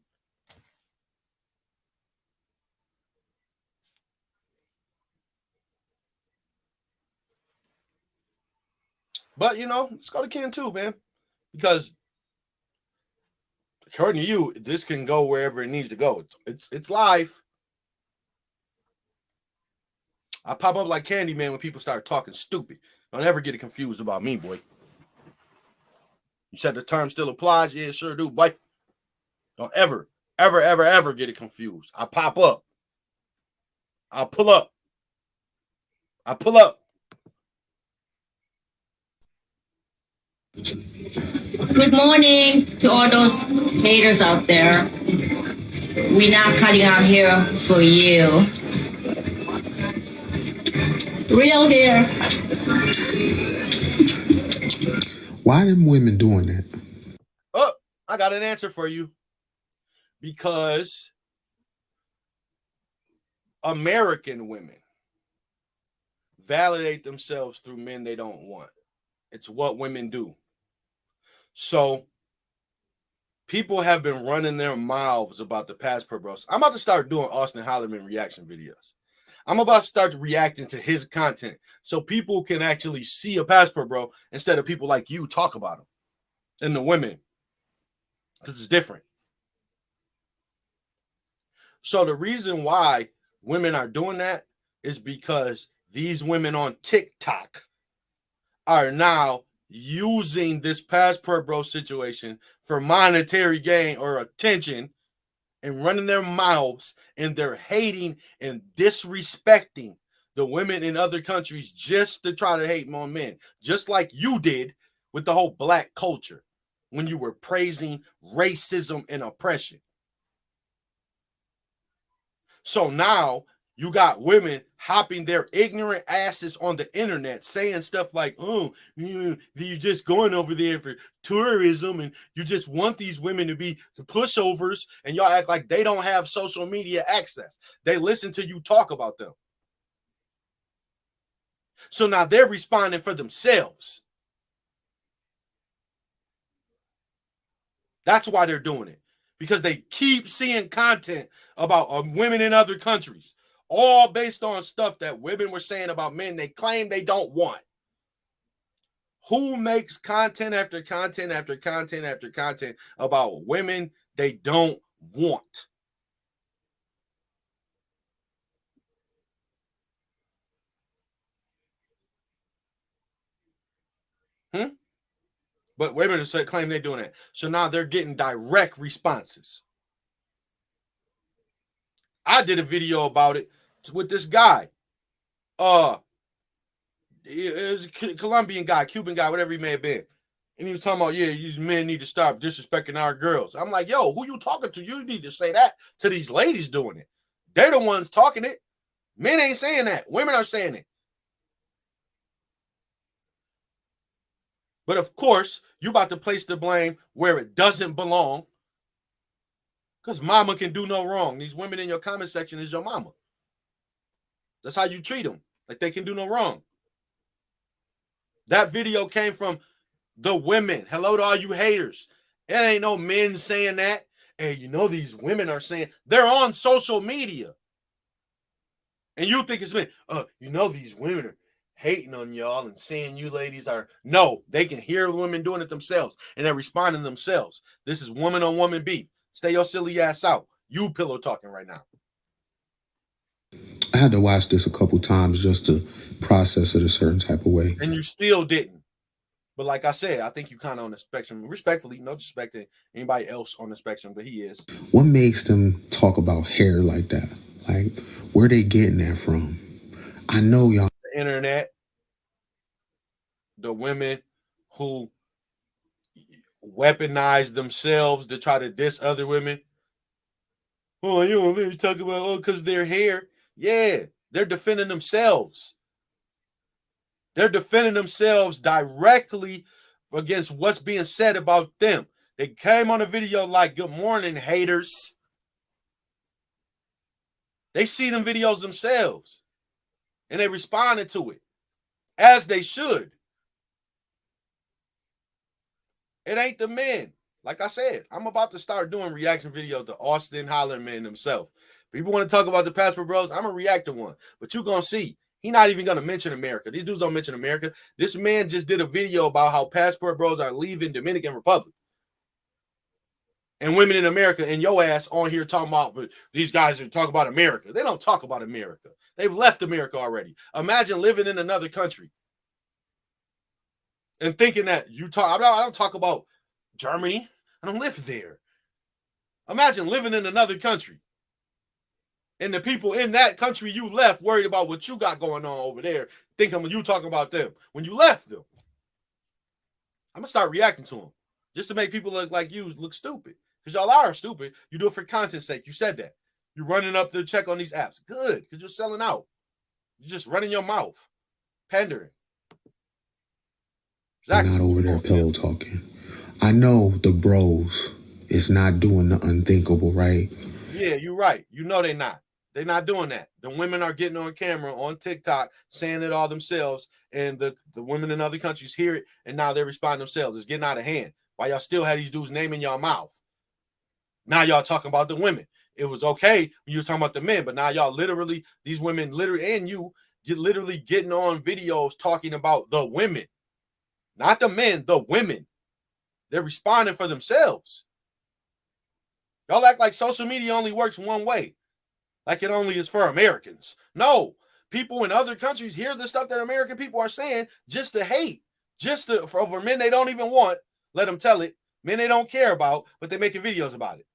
But you know, let's go to Ken too, man, because according to you, this can go wherever it needs to go. It's live. I pop up like candyman when people start talking stupid. Don't ever get it confused about me, boy. You said the term still applies? Yeah, sure do, boy. Don't ever get it confused. I pop up. I pull up. I pull up. Good morning to all those haters out there. We're not cutting our hair for you. Real hair. Why are them women doing that? Oh, I got an answer for you. Because American women validate themselves through men they don't want. It's what women do. So people have been running their mouths about the Passport Bros. I'm about to start doing Austin Hollerman reaction videos. I'm about to start reacting to his content so people can actually see a Passport Bro instead of people like you talk about him and the women, because it's different. So the reason why women are doing that is because these women on TikTok are now using this Passport Bro situation for monetary gain or attention and running their mouths, and they're hating and disrespecting the women in other countries just to try to hate more men, just like you did with the whole black culture when you were praising racism and oppression. So now you got women hopping their ignorant asses on the internet saying stuff like, oh, you're just going over there for tourism and you just want these women to be the pushovers, and y'all act like they don't have social media access. They listen to you talk about them. So now they're responding for themselves. That's why they're doing it, because they keep seeing content about women in other countries, all based on stuff that women were saying about men they claim they don't want. Who makes content after content after content after content about women they don't want? But women claim they're doing that. So now they're getting direct responses. I did a video about it with this guy. It was a Colombian guy, Cuban guy, whatever he may have been. And he was talking about, yeah, these men need to stop disrespecting our girls. I'm like, yo, who you talking to? You need to say that to these ladies doing it. They're the ones talking it. Men ain't saying that. Women are saying it. But of course, you about to place the blame where it doesn't belong, because mama can do no wrong. These women in your comment section is your mama. That's how you treat them. Like they can do no wrong. That video came from the women. Hello to all you haters. It ain't no men saying that. Hey, you know these women are saying, they're on social media. And you think it's men. You know these women are hating on y'all and saying you ladies are. No, they can hear the women doing it themselves and they're responding themselves. This is woman on woman beef. Stay your silly ass out. You pillow talking right now. I had to watch this a couple times just to process it a certain type of way. And you still didn't. But like I said, I think you kind of on the spectrum. Respectfully, no disrespecting anybody else on the spectrum, but he is. What makes them talk about hair like that? Like, where they getting that from? I know y'all. The internet, the women who weaponize themselves to try to diss other women. Oh, you know, they talk about, because their hair. Yeah, they're defending themselves. They're defending themselves directly against what's being said about them. They came on a video like, good morning, haters. They see them videos themselves. And they responded to it. As they should. It ain't the men. Like I said, I'm about to start doing reaction videos to Austin Hollerman himself. People want to talk about the Passport Bros, I'm going to react to one. But you're going to see, He's not even gonna mention America. These dudes don't mention America. This man just did a video about how passport bros are leaving Dominican Republic. And women in America, and your ass on here talking about these guys are talking about America. They don't talk about America. They've left America already. Imagine living in another country and thinking that you talk. I don't talk about Germany. I don't live there. Imagine living in another country and the people in that country you left worried about what you got going on over there, thinking when you talking about them when you left them. I'm gonna start reacting to them just to make people look like you look stupid. Because y'all are stupid. You do it for content's sake. You said that. You're running up the check on these apps. Good, because you're selling out. You're just running your mouth. Pandering. Exactly. Not over there pillow talking. I know the bros is not doing the unthinkable, right? Yeah, you're right. You know they're not. They're not doing that. The women are getting on camera on TikTok saying it all themselves, and the women in other countries hear it, and now they respond themselves. It's getting out of hand. Why y'all still have these dudes naming y'all mouth? Now y'all talking about the women. It was okay when you were talking about the men, but now y'all literally, these women literally, and you get literally getting on videos talking about the women. Not the men, the women. They're responding for themselves. Y'all act like social media only works one way. Like it only is for Americans. No. People in other countries hear the stuff that American people are saying just to hate. Just to, for men they don't even want. Let them tell it. Men they don't care about, but they're making videos about it.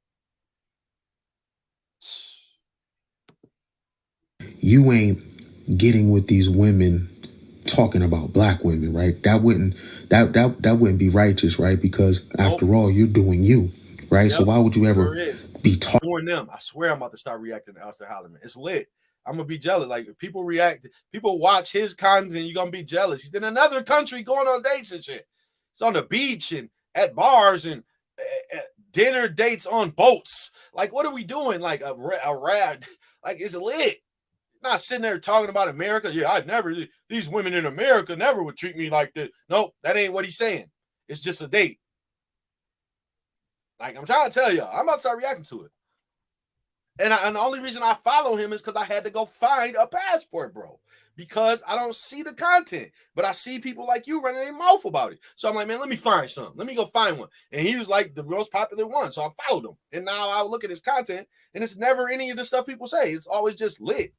You ain't getting with these women talking about black women, right? That wouldn't be righteous, right? Because after all, you're doing you, right? Yep. So why would you ever be talking doing them? I swear I'm about to start reacting to Elster Holliman. It's lit. I'm gonna be jealous. Like people react, people watch his content, you're gonna be jealous. He's in another country going on dates and shit. It's on the beach and at bars and dinner dates on boats. Like, what are we doing? Like a rad, like it's lit. Not sitting there talking about America. Yeah, I'd never, these women in America never would treat me like this. Nope, that ain't what he's saying. It's just a date. Like, I'm trying to tell y'all, I'm about to start reacting to it. And the only reason I follow him is because I had to go find a passport, bro. Because I don't see the content. But I see people like you running their mouth about it. So I'm like, man, let me find some. Let me go find one. And he was like the most popular one. So I followed him. And now I look at his content, and it's never any of the stuff people say. It's always just lit.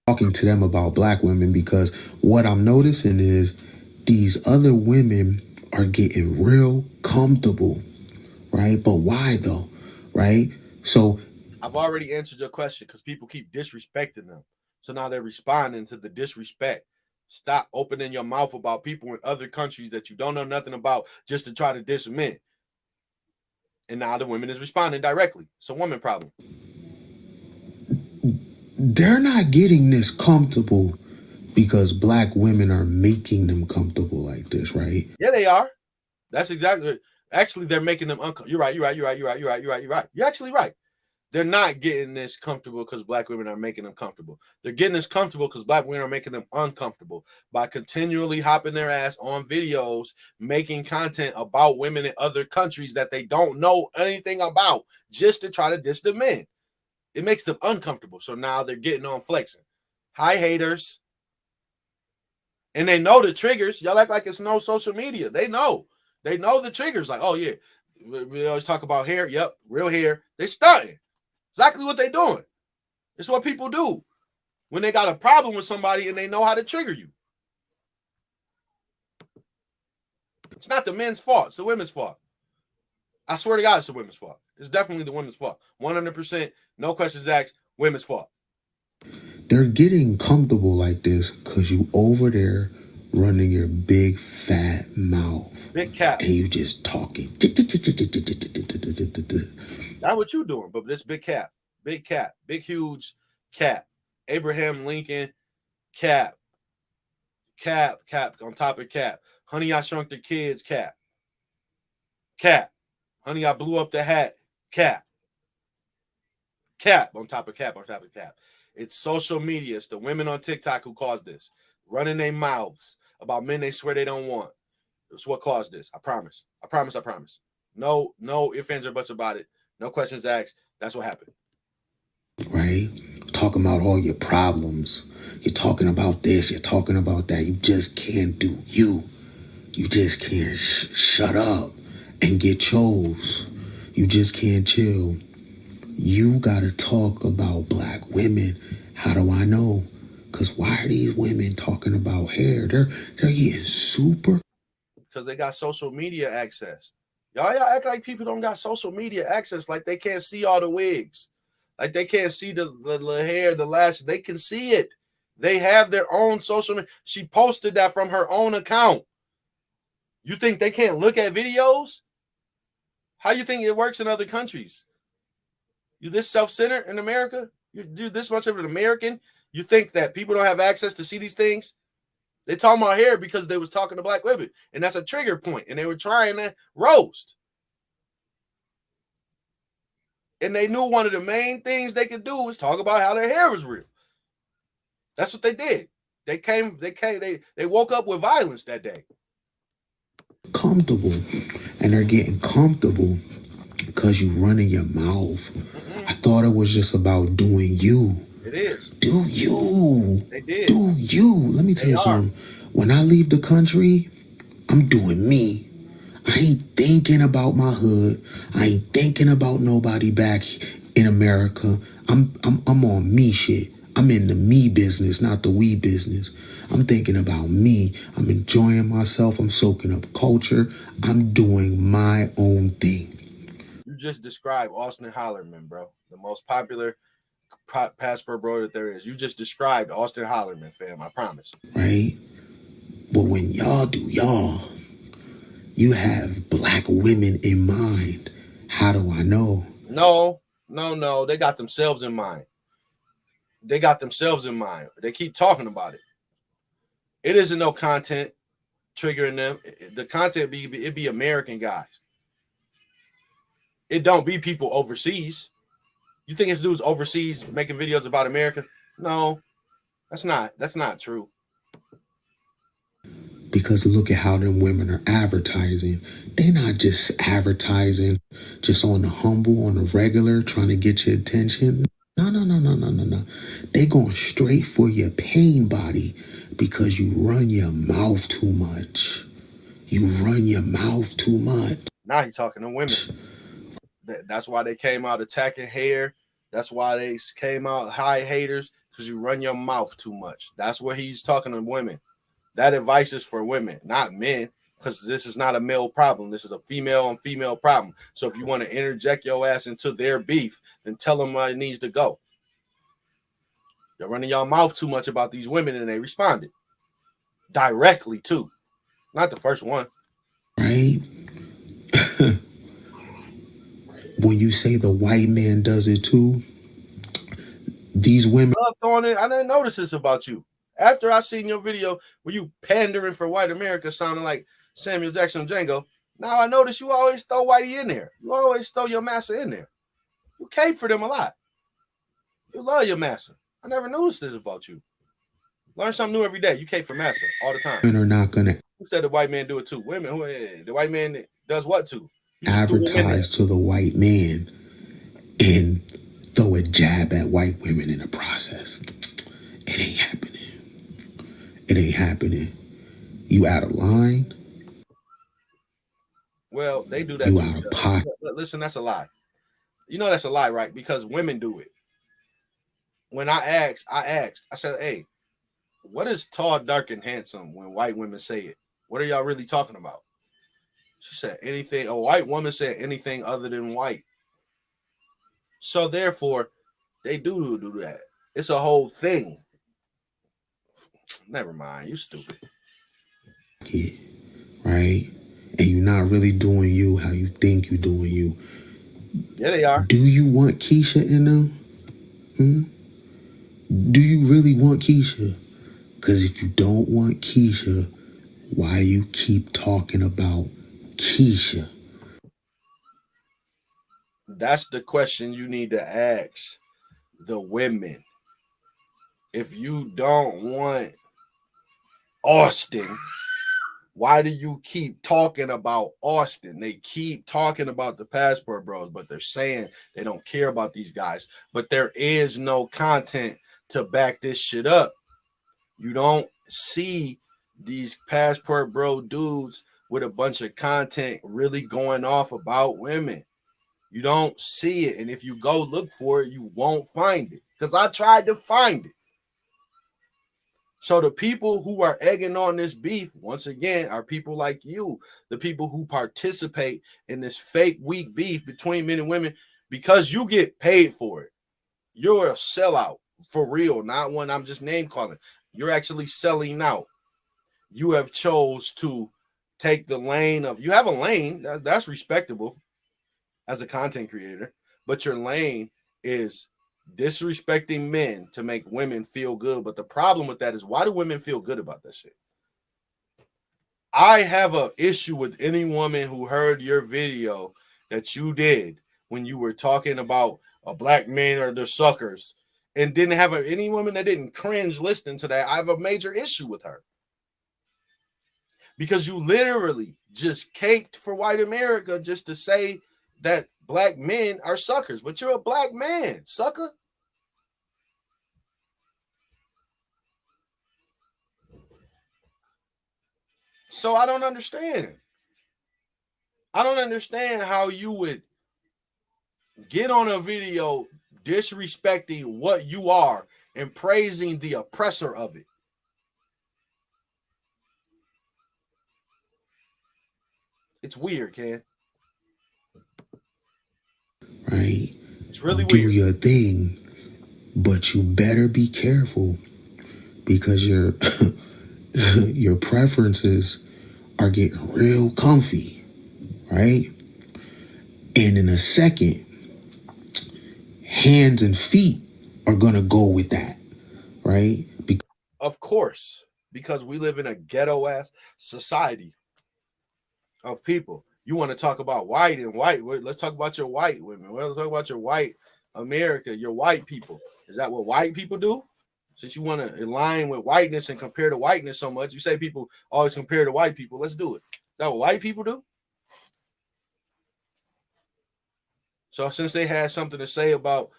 Talking to them about black women, because what I'm noticing is these other women are getting real comfortable, right? But why though, right? So I've already answered your question because people keep disrespecting them. So now they're responding to the disrespect. Stop opening your mouth about people in other countries that you don't know nothing about just to try to diss men. And now the women is responding directly. It's a woman problem. They're not getting this comfortable because black women are making them comfortable like this, right? Yeah, they are. That's exactly. Actually, they're making them uncomfortable. You're right. You're actually right. They're not getting this comfortable because black women are making them comfortable. They're getting this comfortable because black women are making them uncomfortable by continually hopping their ass on videos, making content about women in other countries that they don't know anything about just to try to diss the men. It makes them uncomfortable. So now they're getting on flexing. Hi, haters. And they know the triggers. Y'all act like it's no social media. They know. They know the triggers. Like, oh, yeah. We always talk about hair. Yep, real hair. They stunting. Exactly what they doing. It's what people do when they got a problem with somebody and they know how to trigger you. It's not the men's fault. It's the women's fault. I swear to God, it's the women's fault. It's definitely the women's fault. 100%, no questions asked, women's fault. They're getting comfortable like this because you over there running your big fat mouth. Big cap. And you just talking. That's what you doing, but this big cap. Big cap. Big, huge cap. Abraham Lincoln cap. Cap on top of cap. Honey, I Shrunk the Kids cap. Cap. Honey, I Blew Up the Hat cap. Cap on top of cap on top of cap. It's social media. It's the women on TikTok who caused this. Running their mouths about men they swear they don't want. It's what caused this. I promise. I promise. No ifs, ands, or buts about it. No questions asked. That's what happened. Right? talking about all your problems. You're talking about this, you're talking about that. You just can't do you. You just can't shut up and get chose. You just can't chill. You gotta talk about black women. How do I know? Because why are these women talking about hair? They're getting super. Because they got social media access. Y'all act like people don't got social media access, like they can't see all the wigs, like they can't see the hair, the lashes. They can see it. They have their own social media. She posted that from her own account. You think they can't look at videos? How you think it works in other countries? You this self-centered in America? You do this much of an American? You think that people don't have access to see these things? They talking about hair because they was talking to black women, and that's a trigger point, and they were trying to roast. And they knew one of the main things they could do was talk about how their hair was real. That's what they did. They woke up with violence that day. Comfortable, and they're getting comfortable because you running your mouth. I thought it was just about doing you. It is. Do you. They did. Do you. Let me tell you something. When I leave the country, I'm doing me. I ain't thinking about my hood. I ain't thinking about nobody back in America. I'm on me shit. I'm in the me business, not the we business. I'm thinking about me. I'm enjoying myself. I'm soaking up culture. I'm doing my own thing. You just described Austin Hollerman, bro. The most popular passport bro that there is. You just described Austin Hollerman, fam. I promise. Right? But when y'all do y'all, you have black women in mind. How do I know? No. They got themselves in mind. They got themselves in mind. They keep talking about it. It isn't no content triggering them. The content be American guys. It don't be people overseas. You think it's dudes overseas making videos about America? No, that's not true. Because look at how them women are advertising. They not just advertising just on the humble, on the regular, trying to get your attention. No. They going straight for your pain body because you run your mouth too much. You run your mouth too much. Now he's talking to women. That's why they came out attacking hair. That's why they came out high haters, because you run your mouth too much. That's what he's talking to women. That advice is for women, not men, because this is not a male problem. This is a female on female problem. So if you want to interject your ass into their beef, then tell them where it needs to go. You're running your mouth too much about these women, and they responded directly too. Not the first one. Right? When you say the white man does it too, these women love throwing it. I didn't notice this about you. After I seen your video where you pandering for white America, sounding like Samuel Jackson Django, now I notice you always throw Whitey in there. You always throw your master in there. You cape for them a lot. You love your master. I never noticed this about you. Learn something new every day. You cape for master all the time. are not gonna. Who said the white man do it too? Women. The white man does what too? Advertise to the white man and throw a jab at white women in the process. It ain't happening. It ain't happening. You out of line. Well, they do that you too. Out of pocket. Listen, that's a lie. You know that's a lie, right? Because women do it. When I asked, I said, hey, what is tall, dark, and handsome when white women say it? What are y'all really talking about? She said anything. A white woman said anything other than white. So therefore, they do that. It's a whole thing. Never mind. You stupid. Yeah, right? And you're not really doing you how you think you're doing you. Yeah, they are. Do you want Keisha in them? Do you really want Keisha? Because if you don't want Keisha, why you keep talking about Keisha? That's the question you need to ask the women. If you don't want Austin, Why do you keep talking about Austin? They keep talking about the Passport Bros, but they're saying they don't care about these guys. But there is no content to back this shit up. You don't see these Passport Bro dudes with a bunch of content really going off about women. You don't see it. And if you go look for it, you won't find it. Because I tried to find it. So the people who are egging on this beef, once again, are people like you, the people who participate in this fake weak beef between men and women because you get paid for it. You're a sellout for real, not one I'm just name calling. You're actually selling out. You have chose to take the lane of, you have a lane, that's respectable as a content creator, but your lane is disrespecting men to make women feel good. But the problem with that is, why do women feel good about that shit? I have an issue with any woman who heard your video that you did when you were talking about a black man or the suckers and didn't have any woman that didn't cringe listening to that. I have a major issue with her because you literally just caped for white America just to say that black men are suckers, but you're a black man, sucker. So I don't understand. I don't understand how you would get on a video disrespecting what you are and praising the oppressor of it. It's weird, Ken. Right? It's really Do weird. your thing, but you better be careful because your your preferences are getting real comfy, right? And in a second, hands and feet are gonna go with that, right? Of course, because we live in a ghetto ass society of people. You want to talk about white and white. Let's talk about your white women. Let's talk about your white America, your white people. Is that what white people do? Since you want to align with whiteness and compare to whiteness so much, you say people always compare to white people. Let's do it. Is that what white people do? So since they had something to say about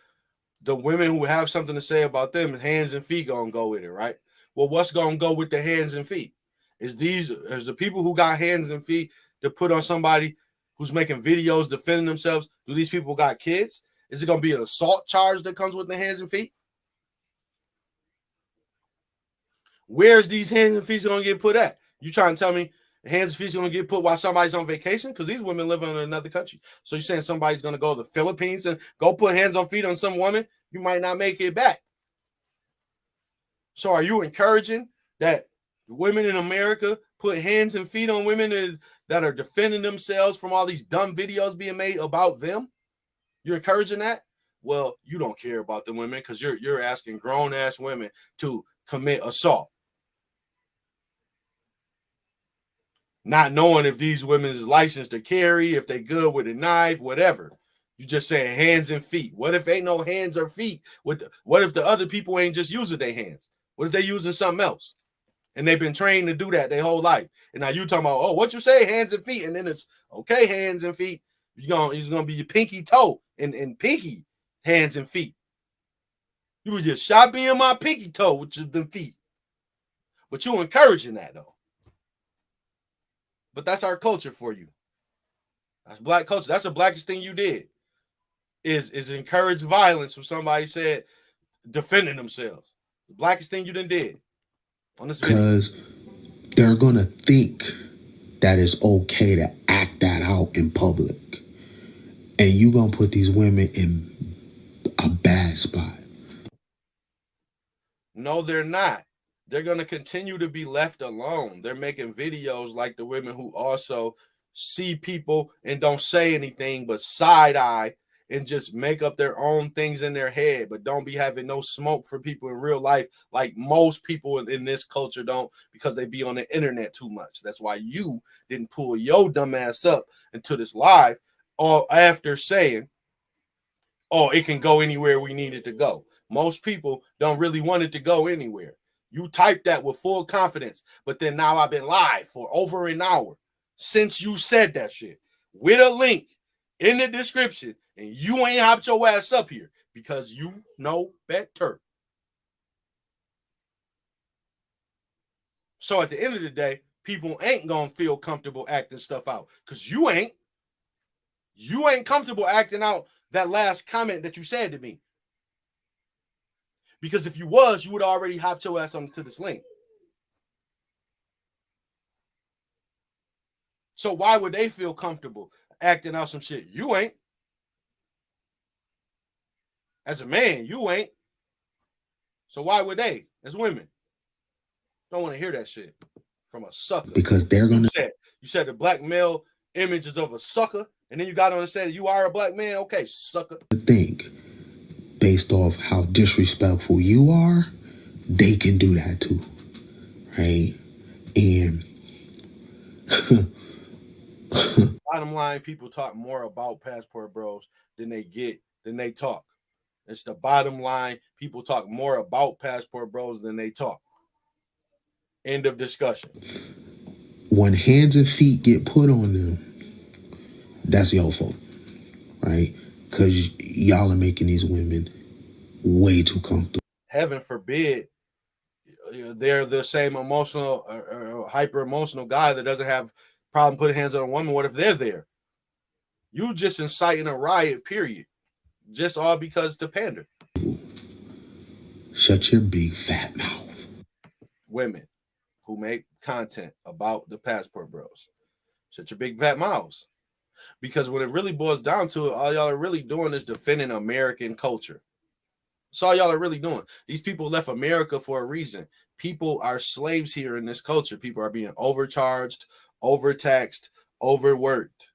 the women who have something to say about them, hands and feet gonna go with it, right? Well, what's gonna go with the hands and feet? Is the people who got hands and feet to put on somebody who's making videos defending themselves? Do these people got kids? Is it gonna be an assault charge that comes with the hands and feet? Where's these hands and feet gonna get put at? You trying to tell me hands and feet gonna get put while somebody's on vacation? Because these women live in another country. So you're saying somebody's gonna go to the Philippines and go put hands on feet on some woman? You might not make it back. So are you encouraging that women in America put hands and feet on women that are defending themselves from all these dumb videos being made about them? You're encouraging that? Well, you don't care about the women because you're asking grown ass women to commit assault, not knowing if these women is licensed to carry, if they good with a knife, whatever. You just saying hands and feet. What if ain't no hands or feet? What if the other people ain't just using their hands? What if they using something else? And they've been trained to do that their whole life. And now you talking about, oh, what you say, hands and feet, and then it's okay, hands and feet. It's gonna be your pinky toe and pinky hands and feet. You were just shot me in my pinky toe with the feet. But you encouraging that though. But that's our culture for you. That's black culture. That's the blackest thing you did. Is encourage violence when somebody said defending themselves. The blackest thing you done did on this video. Because they're gonna think that it's okay to act that out in public. And you gonna put these women in a bad spot. No, they're not. They're going to continue to be left alone. They're making videos like the women who also see people and don't say anything but side eye and just make up their own things in their head, but don't be having no smoke for people in real life like most people in this culture don't, because they be on the internet too much. That's why you didn't pull your dumb ass up into this live or after saying, oh, it can go anywhere we need it to go. Most people don't really want it to go anywhere. You typed that with full confidence, but then now I've been live for over an hour since you said that shit with a link in the description, and you ain't hopped your ass up here because you know better. So at the end of the day, people ain't gonna feel comfortable acting stuff out because you ain't comfortable acting out that last comment that you said to me. Because if you was, you would already hopped your ass onto this link. So why would they feel comfortable acting out some shit? You ain't. As a man, you ain't. So why would they, as women? Don't want to hear that shit from a sucker. Because they're gonna. You said the black male image is of a sucker, and then you got on and said you are a black man. Okay, sucker. Think based off how disrespectful you are, they can do that too, right? And bottom line, people talk more about passport bros than they talk. It's the bottom line. People talk more about passport bros than they talk. End of discussion. When hands and feet get put on them, that's your fault, right? Because y'all are making these women way too comfortable. Heaven forbid they're the same emotional, hyper emotional guy that doesn't have problem putting hands on a woman. What if they're there? You just inciting a riot, period. Just all because to pander. Shut your big fat mouth. Women who make content about the passport bros, shut your big fat mouths. Because when it really boils down to it, all y'all are really doing is defending American culture. That's all y'all are really doing. These people left America for a reason. People are slaves here in this culture. People are being overcharged, overtaxed, overworked.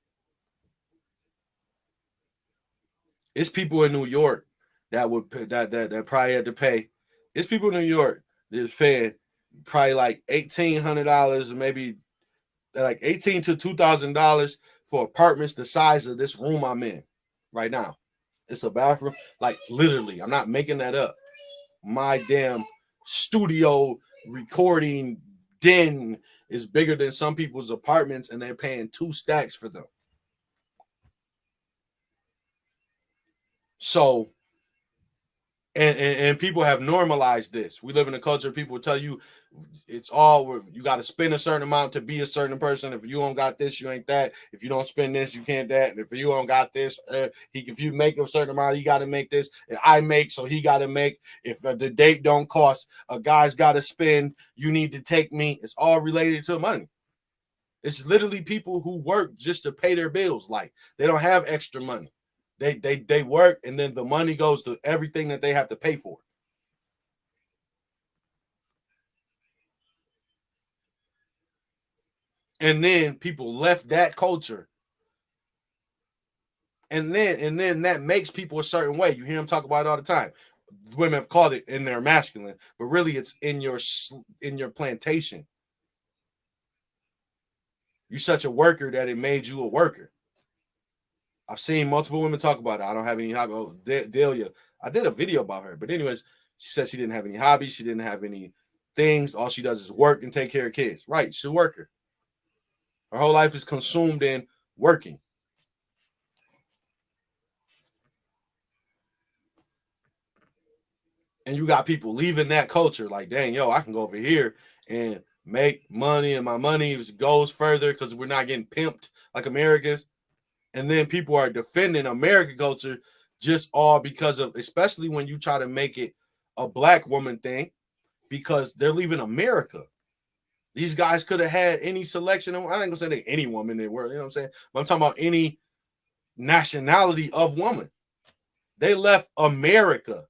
It's people in New York that probably had to pay. It's people in New York that's paying probably like $1,800, maybe like $1,800 to $2,000 for apartments the size of this room I'm in right now. It's a bathroom, like literally. I'm not making that up. My damn studio recording den is bigger than some people's apartments, and they're paying 2 stacks for them. So, and people have normalized this. We live in a culture, people tell you it's all, you got to spend a certain amount to be a certain person. If you don't got this, you ain't that. If you don't spend this, you can't that. And if you don't got this, if you make a certain amount, you got to make this. I make, so he got to make. If the date don't cost, a guy's got to spend. You need to take me. It's all related to money. It's literally people who work just to pay their bills. Like they don't have extra money. They work, and then the money goes to everything that they have to pay for. And then people left that culture. And then that makes people a certain way. You hear them talk about it all the time. Women have called it in their masculine, but really it's in your plantation. You're such a worker that it made you a worker. I've seen multiple women talk about it. I don't have any hobby. Oh, Delia. I did a video about her. But anyways, she said she didn't have any hobbies. She didn't have any things. All she does is work and take care of kids. Right. She's a worker. Her whole life is consumed in working. And you got people leaving that culture like, dang, yo, I can go over here and make money, and my money goes further because we're not getting pimped like Americans. And then people are defending American culture just all because of, especially when you try to make it a black woman thing, because they're leaving America. These guys could have had any selection. I ain't gonna say any woman in the world, you know what I'm saying? But I'm talking about any nationality of woman. They left America.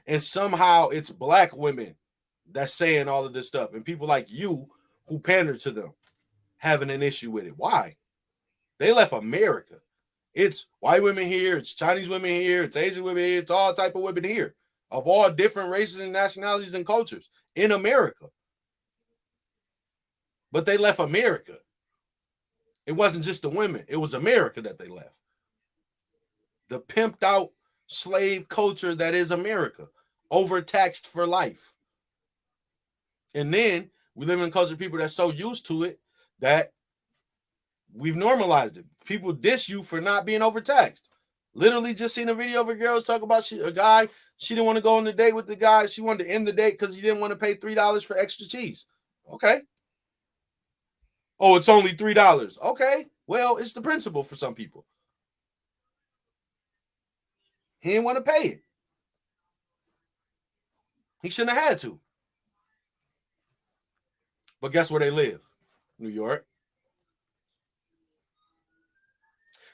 And somehow it's black women that's saying all of this stuff. And people like you who pander to them having an issue with it. Why? They left America. It's white women here. It's Chinese women here. It's Asian women here. It's all type of women here of all different races and nationalities and cultures in America. But they left America. It wasn't just the women. It was America that they left. The pimped out slave culture that is America. Overtaxed for life. And then we live in a culture of people that's so used to it that we've normalized it. People diss you for not being overtaxed. Literally just seen a video of a girl talk about a guy. She didn't want to go on the date with the guy. She wanted to end the date because he didn't want to pay $3 for extra cheese. Okay. Oh, it's only $3. Okay. Well, it's the principle for some people. He didn't want to pay it. He shouldn't have had to. But guess where they live? New York.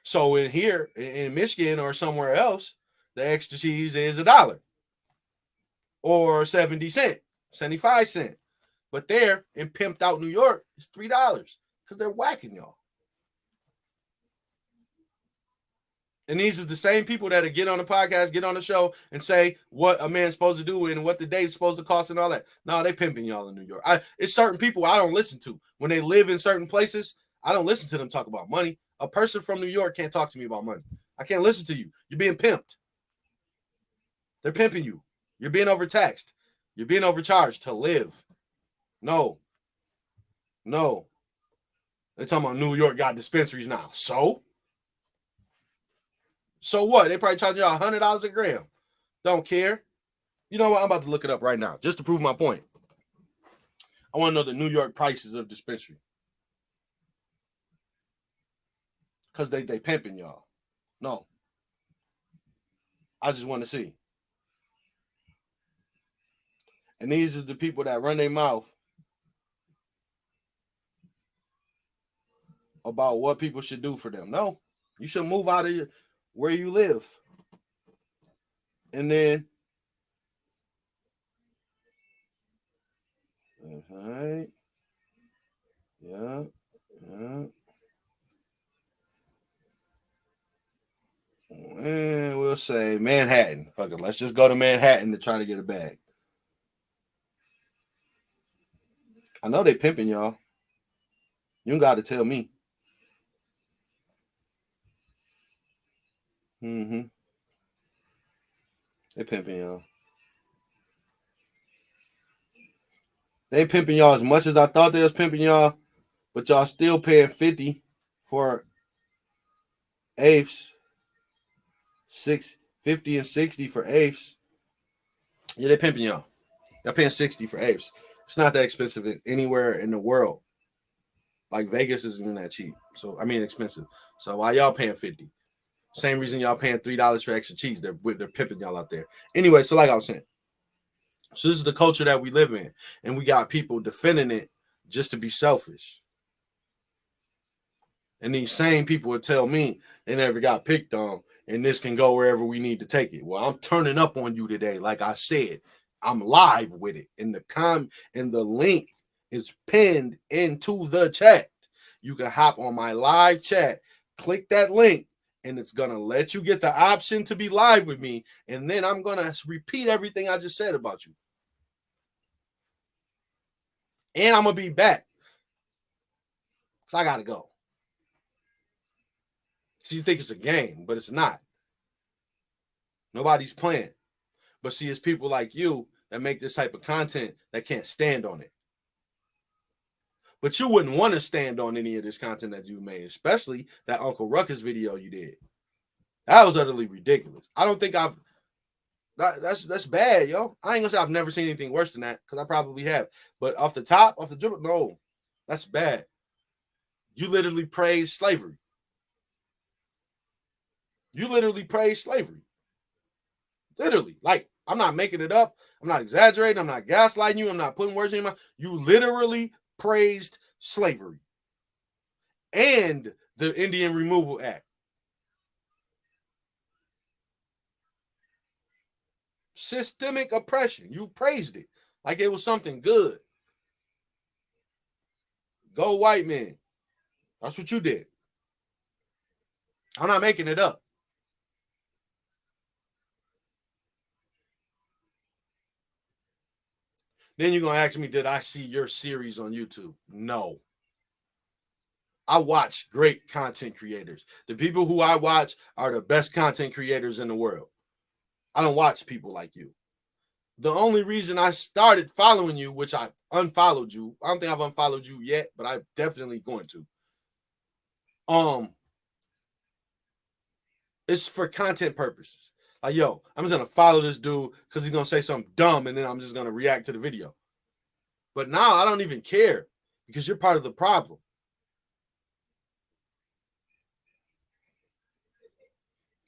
So in here, in Michigan or somewhere else, the extra cheese is $1 or 70 cents, 75 cents. But there in pimped out New York, it's $3 because they're whacking y'all. And these are the same people that get on the podcast, get on the show, and say what a man's supposed to do and what the date's supposed to cost and all that. No, they pimping y'all in New York. It's certain people I don't listen to. When they live in certain places, I don't listen to them talk about money. A person from New York can't talk to me about money. I can't listen to you. You're being pimped. They're pimping you. You're being overtaxed. You're being overcharged to live. No. They're talking about New York got dispensaries now. So what? They probably charge y'all $100 a gram. Don't care. You know what? I'm about to look it up right now just to prove my point. I want to know the New York prices of dispensary. Because they pimping y'all. No. I just want to see. And these are the people that run their mouth about what people should do for them. No. You should move out of where you live. And then right. Yeah. And we'll say Manhattan. Fuck it. Let's just go to Manhattan to try to get a bag. I know they pimping y'all. You don't got to tell me. They pimping y'all. They pimping y'all as much as I thought they was pimping y'all, but y'all still paying $50 for eighths. $50 and $60 for eighths. Yeah, they pimping y'all. Y'all paying $60 for eighths. It's not that expensive anywhere in the world. Like Vegas isn't that cheap. So I mean expensive. So why y'all paying $50? Same reason y'all paying $3 for extra cheese. They're pimping y'all out there. Anyway, so like I was saying. So this is the culture that we live in. And we got people defending it just to be selfish. And these same people would tell me they never got picked on and this can go wherever we need to take it. Well, I'm turning up on you today. Like I said, I'm live with it. And the link is pinned into the chat. You can hop on my live chat, click that link, and it's going to let you get the option to be live with me. And then I'm going to repeat everything I just said about you. And I'm going to be back. Because I got to go. So you think it's a game, but it's not. Nobody's playing. But see, it's people like you that make this type of content that can't stand on it. But you wouldn't want to stand on any of this content that you made, especially that Uncle Ruckus video you did. That was utterly ridiculous. I don't think that's bad, yo. I ain't gonna say I've never seen anything worse than that, because I probably have. But off the dribble, no, that's bad. You literally praised slavery. You literally praised slavery. Literally. Like, I'm not making it up. I'm not exaggerating. I'm not gaslighting you. I'm not putting words in your mouth. You literally praised slavery and the Indian Removal Act. Systemic oppression. You praised it like it was something good. Go white man. That's what you did. I'm not making it up. Then you're going to ask me, did I see your series on YouTube? No. I watch great content creators. The people who I watch are the best content creators in the world. I don't watch people like you. The only reason I started following you, which I unfollowed you, I don't think I've unfollowed you yet, but I'm definitely going to. It's for content purposes. Like, yo, I'm just gonna follow this dude because he's gonna say something dumb, and then I'm just gonna react to the video. But now I don't even care because you're part of the problem.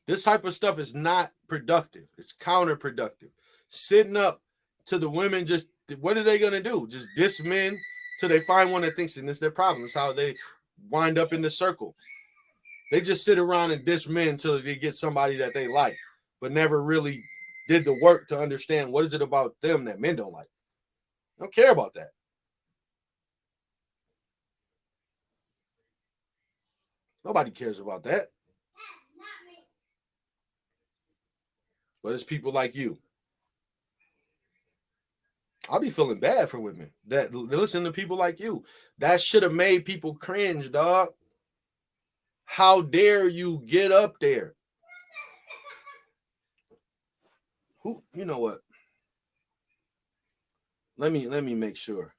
This type of stuff is not productive. It's counterproductive. Sitting up to the women, just what are they gonna do? Just diss men till they find one that thinks and it's their problem. It's how they wind up in the circle. They just sit around and diss men until they get somebody that they like, but never really did the work to understand what is it about them that men don't like. I don't care about that. Nobody cares about that. But it's people like you. I'll be feeling bad for women that listen to people like you. That should have made people cringe, dog. How dare you get up there? Who, you know what? Let me make sure.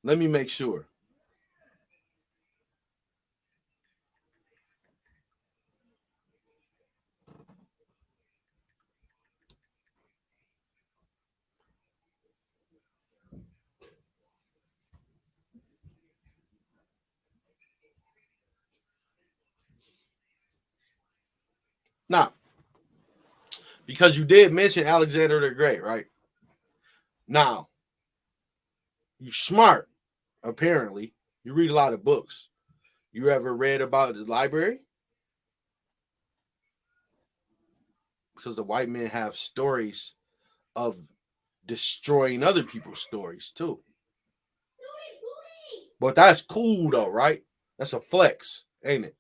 Let me make sure. Now, because you did mention Alexander the Great, right? Now, you're smart, apparently. You read a lot of books. You ever read about the library? Because the white men have stories of destroying other people's stories too. But that's cool though, right? That's a flex, ain't it?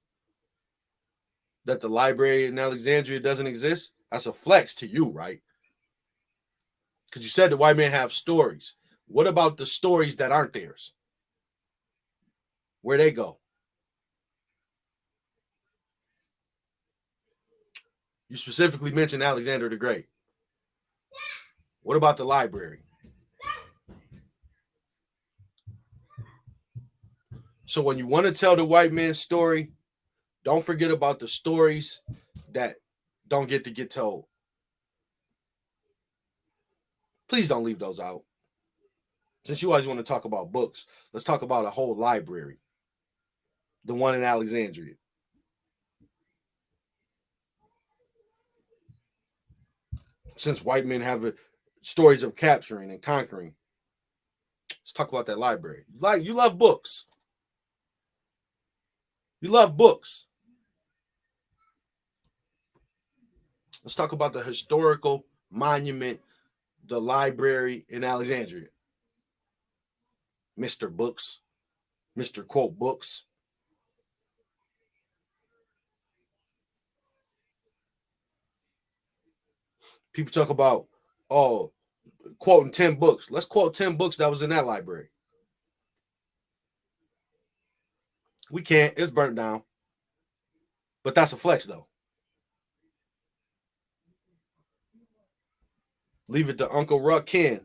That the library in Alexandria doesn't exist. That's a flex to you, right? Because you said the white men have stories. What about the stories that aren't theirs? Where they go? You specifically mentioned Alexander the Great. What about the library? So when you want to tell the white man's story, don't forget about the stories that don't get to get told. Please don't leave those out. Since you always want to talk about books, let's talk about a whole library. The one in Alexandria. Since white men have stories of capturing and conquering, let's talk about that library. Like, you love books. You love books. Let's talk about the historical monument, the library in Alexandria. Mr. Books, Mr. Quote Books. People talk about, oh, quoting 10 books. Let's quote 10 books that was in that library. We can't. It's burnt down. But that's a flex, though. Leave it to Uncle RucKEN.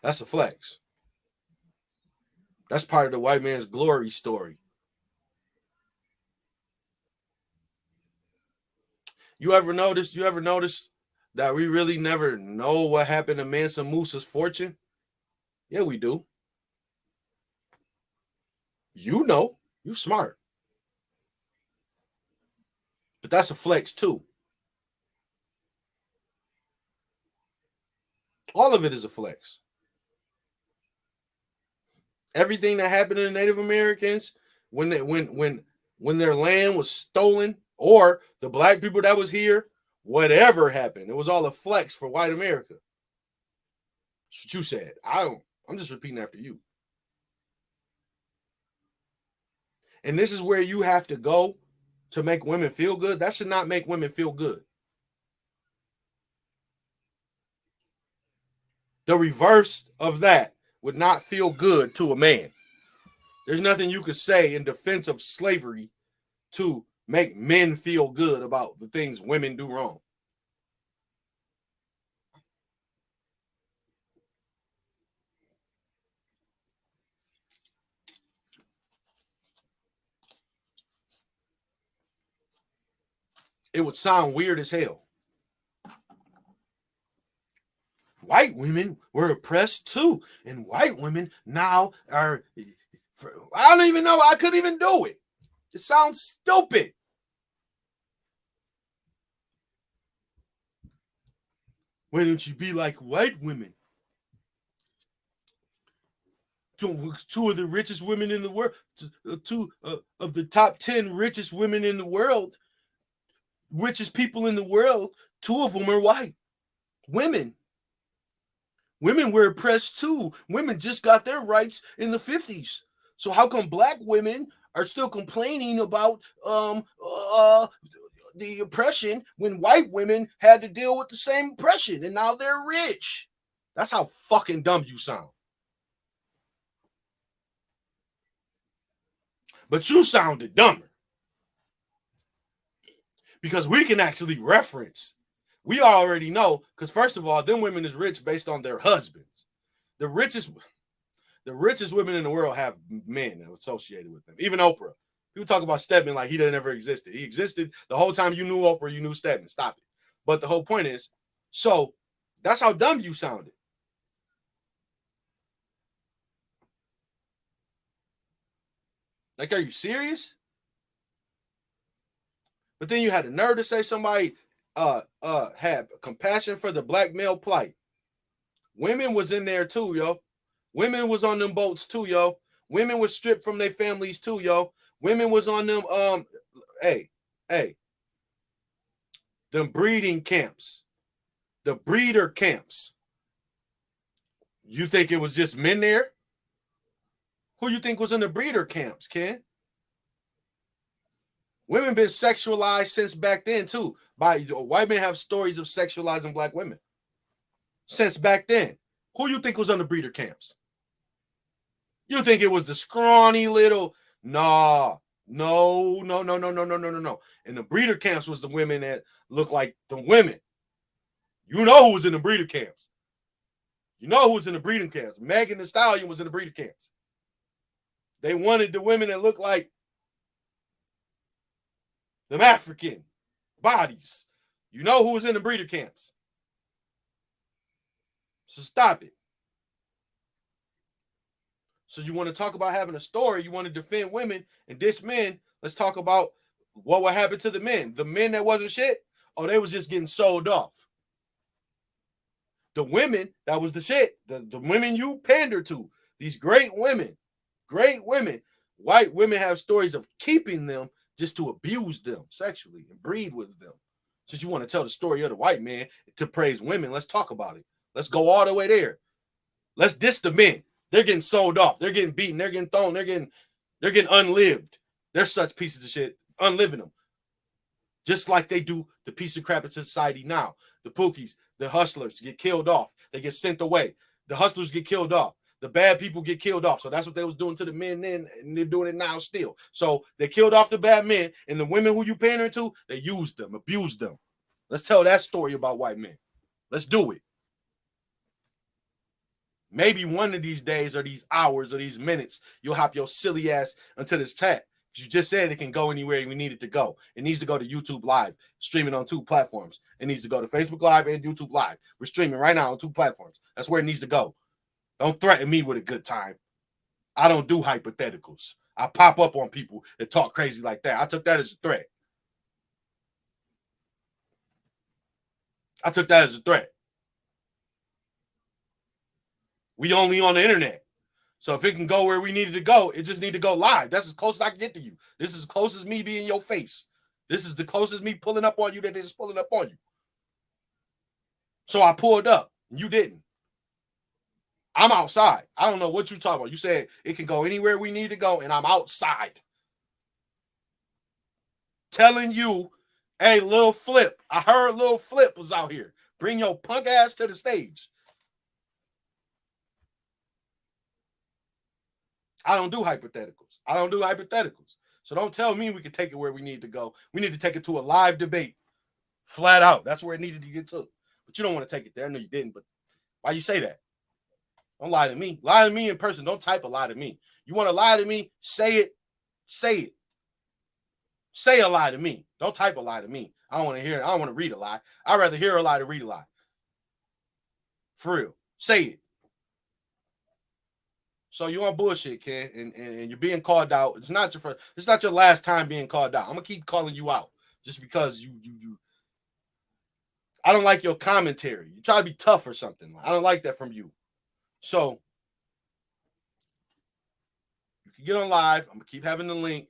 That's a flex. That's part of the white man's glory story. You ever notice that we really never know what happened to Mansa Musa's fortune? Yeah, we do. You know, you smart. But that's a flex too. All of it is a flex. Everything that happened to the Native Americans when their land was stolen, or the black people that was here, whatever happened, it was all a flex for white America. That's what you said. I'm just repeating after you. And this is where you have to go to make women feel good. That should not make women feel good. The reverse of that would not feel good to a man. There's nothing you could say in defense of slavery to make men feel good about the things women do wrong. It would sound weird as hell. White women were oppressed too, and white women now are, I don't even know, I couldn't even do it. It sounds stupid. Why don't you be like white women? Two of the richest women in the world, two of the top 10 richest women in the world, richest people in the world, 2 of them are white women. Women were oppressed too. Women just got their rights in the 50s. So how come black women are still complaining about the oppression when white women had to deal with the same oppression and now they're rich? That's how fucking dumb you sound. But you sounded dumber. Because we can actually reference. We already know, because first of all, them women is rich based on their husbands. The richest women in the world have men associated with them. Even Oprah. People talk about Stedman like he never existed. He existed the whole time you knew Oprah, you knew Stedman. Stop it. But the whole point is, so that's how dumb you sounded. Like, are you serious? But then you had the nerve to say somebody had compassion for the black male plight. Women was in there too, yo. Women was on them boats too, yo. Women was stripped from their families too, yo. Women was on them them breeding camps, the breeder camps. You think it was just men there? Who you think was in the breeder camps, Ken? Women been sexualized since back then too. White men have stories of sexualizing black women since back then. Who you think was on the breeder camps? You think it was the scrawny little? No. In the breeder camps was the women that looked like the women. You know who was in the breeder camps. You know who was in the breeding camps. Megan Thee Stallion was in the breeder camps. They wanted the women that looked like them African bodies. You know who was in the breeder camps. So stop it. So you want to talk about having a story, you want to defend women and diss men. Let's talk about what would happen to the men. The men that wasn't shit, oh, they was just getting sold off. The women, that was the shit. The women you pander to, these great women, white women have stories of keeping them just to abuse them sexually and breed with them. Since you want to tell the story of the white man to praise women, let's talk about it. Let's go all the way there. Let's diss the men. They're getting sold off. They're getting beaten. They're getting thrown. They're getting unlived. They're such pieces of shit. Unliving them. Just like they do the piece of crap in society now. The pookies, the hustlers get killed off. They get sent away. The hustlers get killed off. The bad people get killed off. So that's what they was doing to the men then, and they're doing it now still. So they killed off the bad men, and the women who you pandering to, they used them, abused them. Let's tell that story about white men. Let's do it. Maybe one of these days or these hours or these minutes, you'll hop your silly ass into this chat. You just said it can go anywhere we need it to go. It needs to go to YouTube Live, streaming on 2 platforms. It needs to go to Facebook Live and YouTube Live. We're streaming right now on 2 platforms. That's where it needs to go. Don't threaten me with a good time. I don't do hypotheticals. I pop up on people that talk crazy like that. I took that as a threat. We only on the internet. So if it can go where we need it to go, it just need to go live. That's as close as I can get to you. This is as close as me being in your face. This is the closest me pulling up on you that is pulling up on you. So I pulled up. You didn't. I'm outside. I don't know what you're talking about. You said it can go anywhere we need to go, and I'm outside. Telling you, hey, Lil Flip. I heard Lil Flip was out here. Bring your punk ass to the stage. I don't do hypotheticals. I don't do hypotheticals. So don't tell me we can take it where we need to go. We need to take it to a live debate. Flat out. That's where it needed to get to. But you don't want to take it there. No, you didn't. But why you say that? Don't lie to me. Lie to me in person. Don't type a lie to me. You want to lie to me? Say it. Say it. Say a lie to me. Don't type a lie to me. I don't want to hear it. I don't want to read a lie. I'd rather hear a lie than read a lie. For real. Say it. So you on bullshit, Ken, and you're being called out. It's not your last time being called out. I'm gonna keep calling you out just because you I don't like your commentary. You try to be tough or something. I don't like that from you. So you can get on live. I'm gonna keep having the link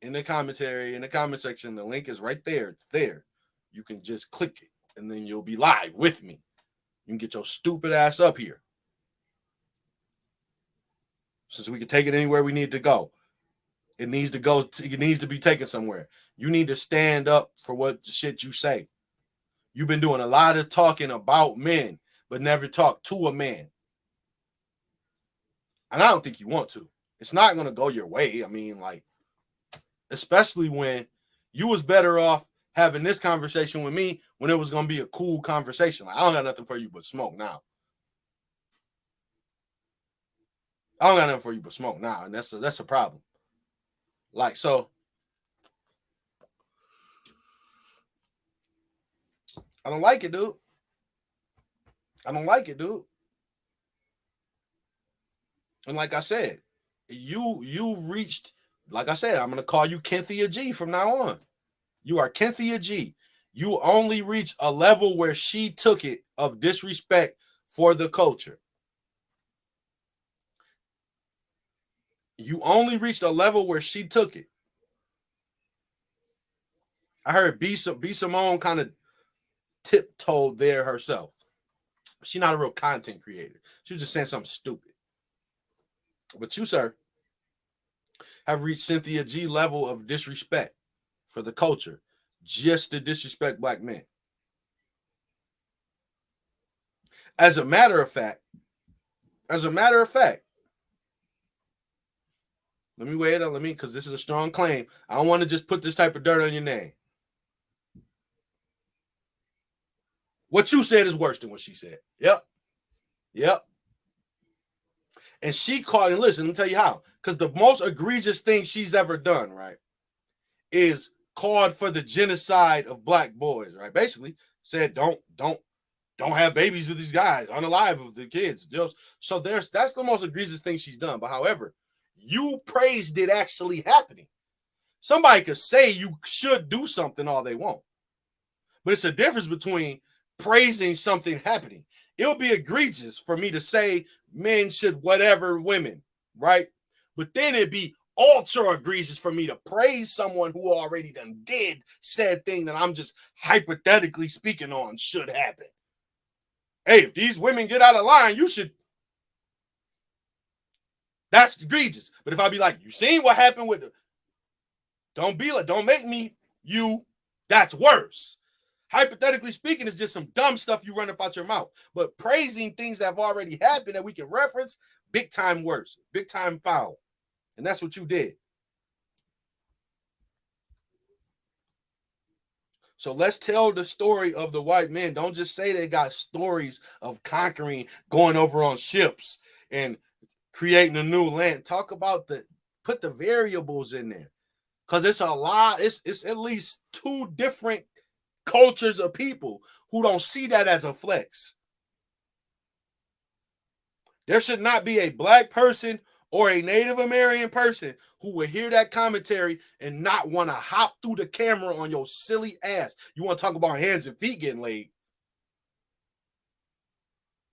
in the commentary, in the comment section. The link is right there. It's there. You can just click it, and then you'll be live with me. You can get your stupid ass up here. Since we can take it anywhere we need to go. It needs to go. It needs to be taken somewhere. You need to stand up for what the shit you say. You've been doing a lot of talking about men, but never talk to a man. And I don't think you want to. It's not going to go your way. I mean, like, especially when you was better off having this conversation with me when it was going to be a cool conversation. Like, I don't got nothing for you but smoke now. I don't got nothing for you but smoke now, and that's a problem. Like, so I don't like it, dude. I don't like it, dude. And like I said, you reached, like I said, I'm gonna call you Kenthia G from now on. You are Kenthia G. You only reach a level where she took it of disrespect for the culture. You only reached a level where she took it. I heard B Simone kind of tiptoed there herself. She's not a real content creator. She was just saying something stupid. But you, sir, have reached Cynthia G level of disrespect for the culture just to disrespect black men. As a matter of fact, let me weigh it up. Because this is a strong claim. I don't want to just put this type of dirt on your name. What you said is worse than what she said. Yep. And she called, and listen, let me tell you how. Because the most egregious thing she's ever done, right, is called for the genocide of black boys, right? Basically said, don't have babies with these guys, unalive with the kids. So that's the most egregious thing she's done. But however, you praised it actually happening. Somebody could say you should do something all they want. But it's a difference between praising something happening. It would be egregious for me to say men should whatever women, right? But then it'd be ultra egregious for me to praise someone who already done did said thing that I'm just hypothetically speaking on should happen. Hey, if these women get out of line, you should. That's egregious. But if I be like, you seen what happened with the, don't make me you, that's worse. Hypothetically speaking, it's just some dumb stuff you run up out your mouth. But praising things that have already happened that we can reference, big time worse, big time foul. And that's what you did. So let's tell the story of the white men. Don't just say they got stories of conquering, going over on ships and creating a new land. Talk about put the variables in there. Because it's a lot, it's at least two different cultures of people who don't see that as a flex. There should not be a black person or a Native American person who would hear that commentary and not want to hop through the camera on your silly ass. You want to talk about hands and feet getting laid?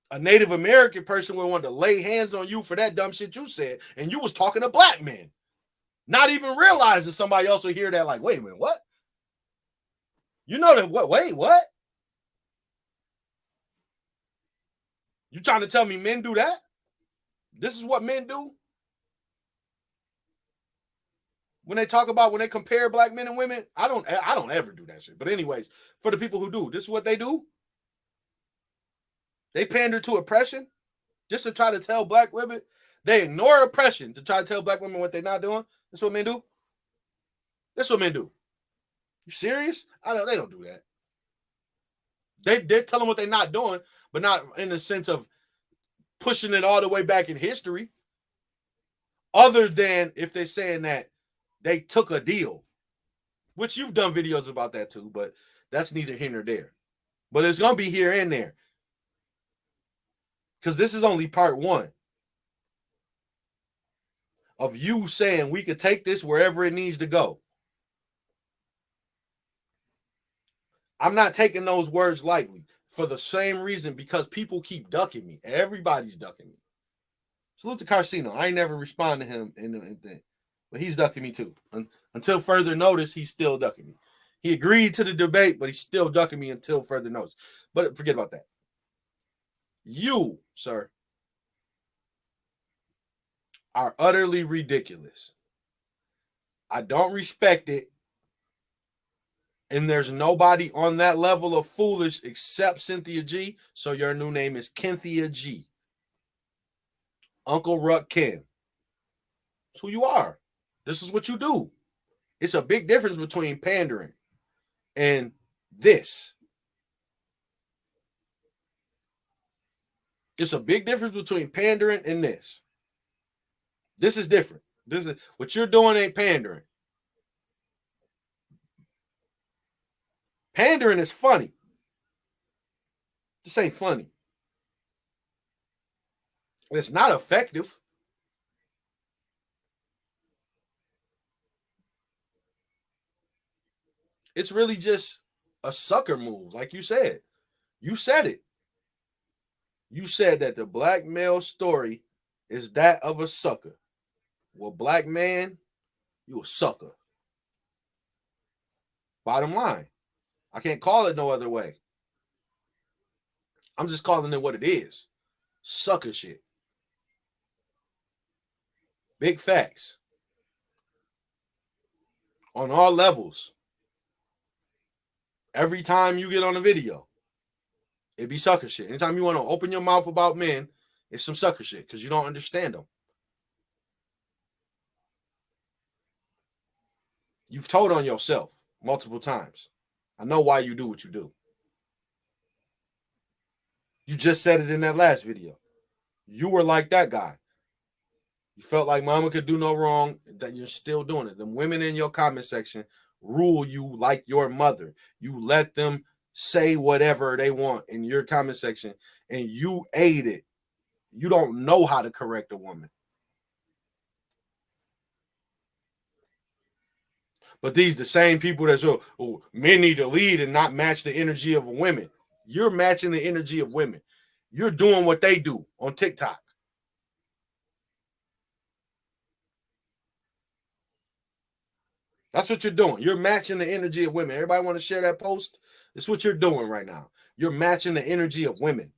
A Native American person would want to lay hands on you for that dumb shit you said, and you was talking to black men, not even realizing somebody else will hear that like, wait a minute, what? You know that what? Wait, what? You trying to tell me men do that? This is what men do? When they talk about, when they compare black men and women, I don't ever do that shit. But anyways, for the people who do, this is what they do. They pander to oppression just to try to tell black women They ignore oppression to try to tell black women what they're not doing. That's what men do. That's what men do. You serious? They don't do that. They tell them what they're not doing, but not in the sense of pushing it all the way back in history. Other than if they're saying that they took a deal, which you've done videos about that too, but that's neither here nor there. But it's going to be here and there. Because this is only part one of you saying we could take this wherever it needs to go. I'm not taking those words lightly for the same reason, because people keep ducking me. Everybody's ducking me. Salute to Carcino. I ain't never respond to him in anything, but he's ducking me too. Until further notice, he's still ducking me. He agreed to the debate, but he's still ducking me until further notice. But forget about that. You, sir, are utterly ridiculous. I don't respect it. And there's nobody on that level of foolish except Cynthia G. So your new name is Kynthia G. Uncle RucKEN. That's who you are. This is what you do. It's a big difference between pandering and this. It's a big difference between pandering and this. This is different. This is what you're doing ain't pandering. Pandering is funny. This ain't funny. It's not effective. It's really just a sucker move, like you said. You said it. You said that the black male story is that of a sucker. Well, black man, you a sucker. Bottom line. I can't call it no other way. I'm just calling it what it is. Sucker shit. Big facts. On all levels. Every time you get on a video, it be sucker shit. Anytime you want to open your mouth about men, it's some sucker shit because you don't understand them. You've told on yourself multiple times. I know why you do what you do. You just said it in that last video. You were like that guy. You felt like mama could do no wrong, that you're still doing it. The women in your comment section rule you like your mother. You let them say whatever they want in your comment section, and you aid it. You don't know how to correct a woman. But these the same people that say, oh, men need to lead and not match the energy of women. You're matching the energy of women. You're doing what they do on TikTok. That's what you're doing. You're matching the energy of women. Everybody want to share that post? This is what you're doing right now. You're matching the energy of women.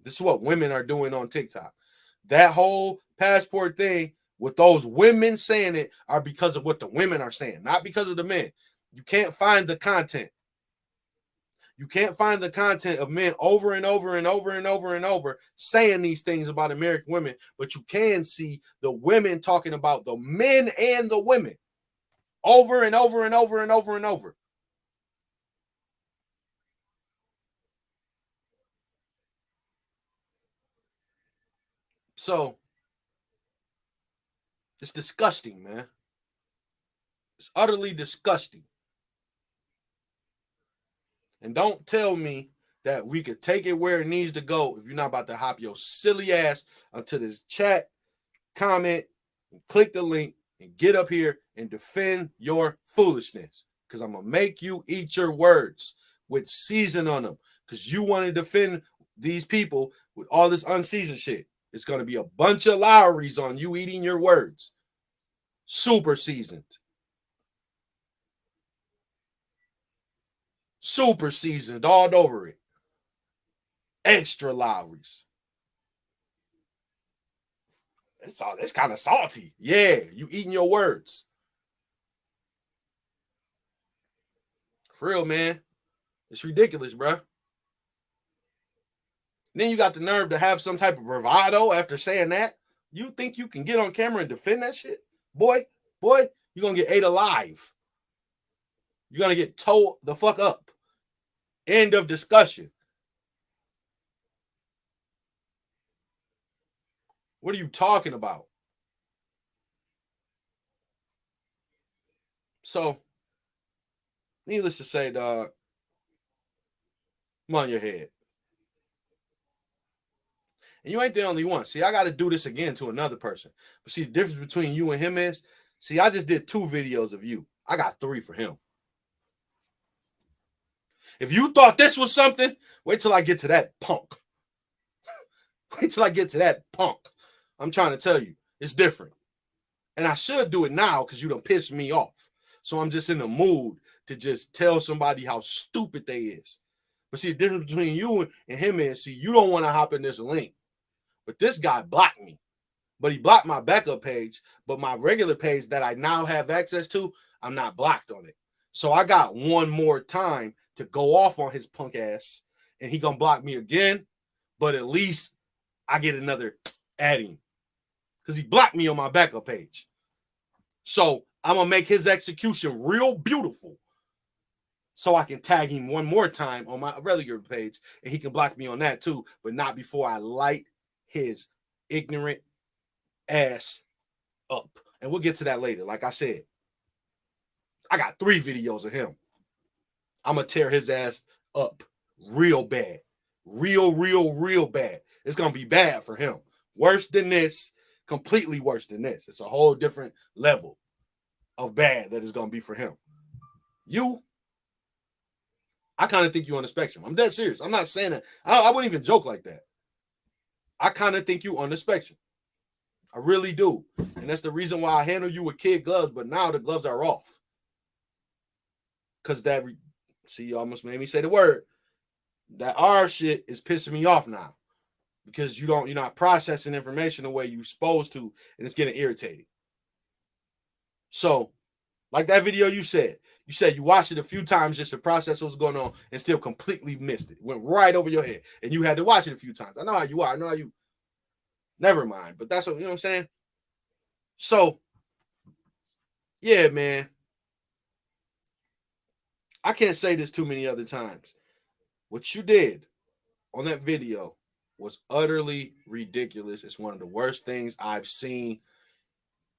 This is what women are doing on TikTok. That whole passport thing with those women saying it are because of what the women are saying, not because of the men. You can't find the content. You can't find the content of men over and over and over and over and over saying these things about American women, but you can see the women talking about the men and the women over and over and over and over and over. So it's disgusting, man. It's utterly disgusting. And don't tell me that we could take it where it needs to go if you're not about to hop your silly ass onto this chat, comment, and click the link and get up here and defend your foolishness. Because I'm going to make you eat your words with season on them. Because you want to defend these people with all this unseasoned shit. It's going to be a bunch of Lowrys on you eating your words. Super seasoned. Super seasoned all over it. Extra Lowrys. It's kind of salty. Yeah, you eating your words. For real, man. It's ridiculous, bro. Then you got the nerve to have some type of bravado after saying that. You think you can get on camera and defend that shit? Boy, you're going to get ate alive. You're going to get towed the fuck up. End of discussion. What are you talking about? So, needless to say, dog, I'm on your head. And you ain't the only one. See, I got to do this again to another person. But see, the difference between you and him is, see, I just did 2 videos of you. I got 3 for him. If you thought this was something, wait till I get to that punk. Wait till I get to that punk. I'm trying to tell you, it's different. And I should do it now because you done pissed me off. So I'm just in the mood to just tell somebody how stupid they is. But see, the difference between you and him is, see, you don't want to hop in this link. But this guy blocked me. But he blocked my backup page. But my regular page that I now have access to, I'm not blocked on it. So I got one more time to go off on his punk ass. And he gonna block me again. But at least I get another adding. Because he blocked me on my backup page. So I'm going to make his execution real beautiful. So I can tag him one more time on my regular page. And he can block me on that too. But not before I light his ignorant ass up. And we'll get to that later. Like I said, I got 3 videos of him. I'm going to tear his ass up real bad. Real bad. It's going to be bad for him. Worse than this. Completely worse than this. It's a whole different level of bad that is going to be for him. You, I kind of think you're on the spectrum. I'm dead serious. I'm not saying that. I wouldn't even joke like that. I kind of think you on the spectrum. I really do. And that's the reason why I handle you with kid gloves, but now the gloves are off. Because that, see, you almost made me say the word. That R shit is pissing me off now. Because you're not processing information the way you're supposed to, and it's getting irritating. So, like that video you said you watched it a few times just to process what's going on and still completely missed it. Went right over your head, and you had to watch it a few times. I know how you are. I know how you. Never mind, but that's what, you know what I'm saying? So, yeah, man. I can't say this too many other times. What you did on that video was utterly ridiculous. It's one of the worst things I've seen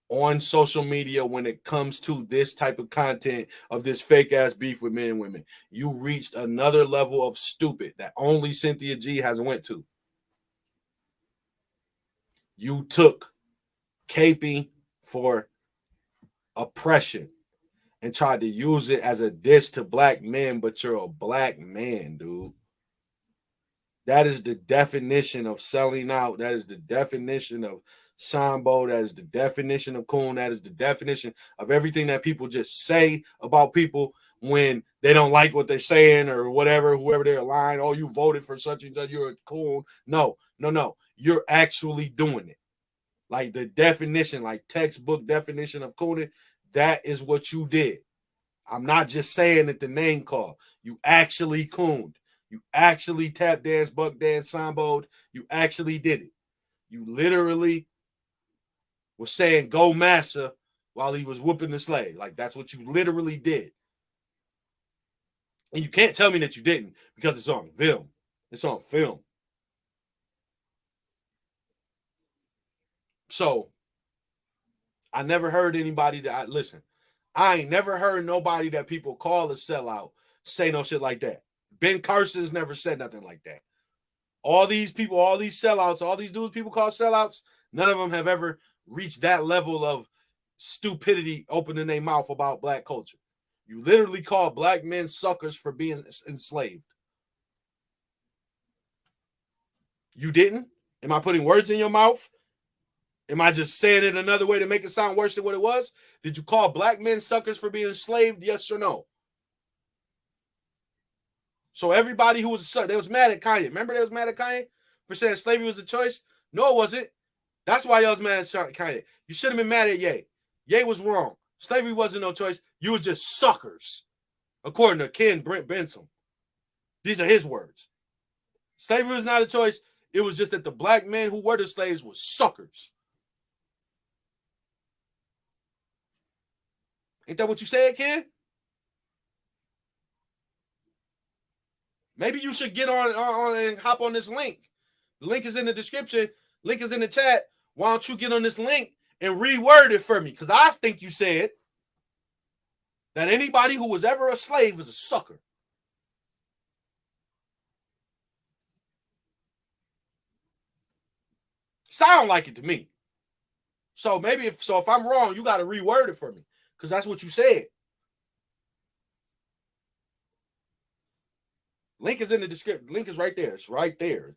on social media when it comes to this type of content of this fake ass beef with men and women. You reached another level of stupid that only Cynthia G has went to. You took caping for oppression and tried to use it as a diss to black men, but you're a black man, dude. That is the definition of selling out. That is the definition of Sambo. That is the definition of coon. That is the definition of everything that people just say about people when they don't like what they're saying or whatever, whoever they're aligned. Oh, you voted for such and such, you're a coon. No. You're actually doing it. Like the definition, like textbook definition of cooning, that is what you did. I'm not just saying it the name call. You actually cooned. You actually tap dance, buck dance, samboed. You actually did it. You literally was saying go massa while he was whooping the slave. Like that's what you literally did. And you can't tell me that you didn't because it's on film. It's on film. So I never heard anybody that listen. I ain't never heard nobody that people call a sellout say no shit like that. Ben Carson's never said nothing like that. All these people, all these sellouts, all these dudes people call sellouts, none of them have ever reached that level of stupidity opening their mouth about black culture. You literally call black men suckers for being enslaved. You didn't? Am I putting words in your mouth? Am I just saying it another way to make it sound worse than what it was? Did you call black men suckers for being enslaved? Yes or no? So everybody who was they was mad at Kanye. Remember they was mad at Kanye for saying slavery was a choice? No, it wasn't. That's why y'all was mad at Kanye. You should have been mad at Ye. Ye was wrong. Slavery wasn't no choice. You was just suckers, according to Ken Brent Benson. These are his words. Slavery was not a choice. It was just that the black men who were the slaves were suckers. Ain't that what you said, Ken? Maybe you should get on and hop on this link. The link is in the description. Link is in the chat. Why don't you get on this link and reword it for me? Because I think you said that anybody who was ever a slave is a sucker. Sound like it to me. So maybe if I'm wrong, you got to reword it for me because that's what you said. Link is in the description. Link is right there. It's right there.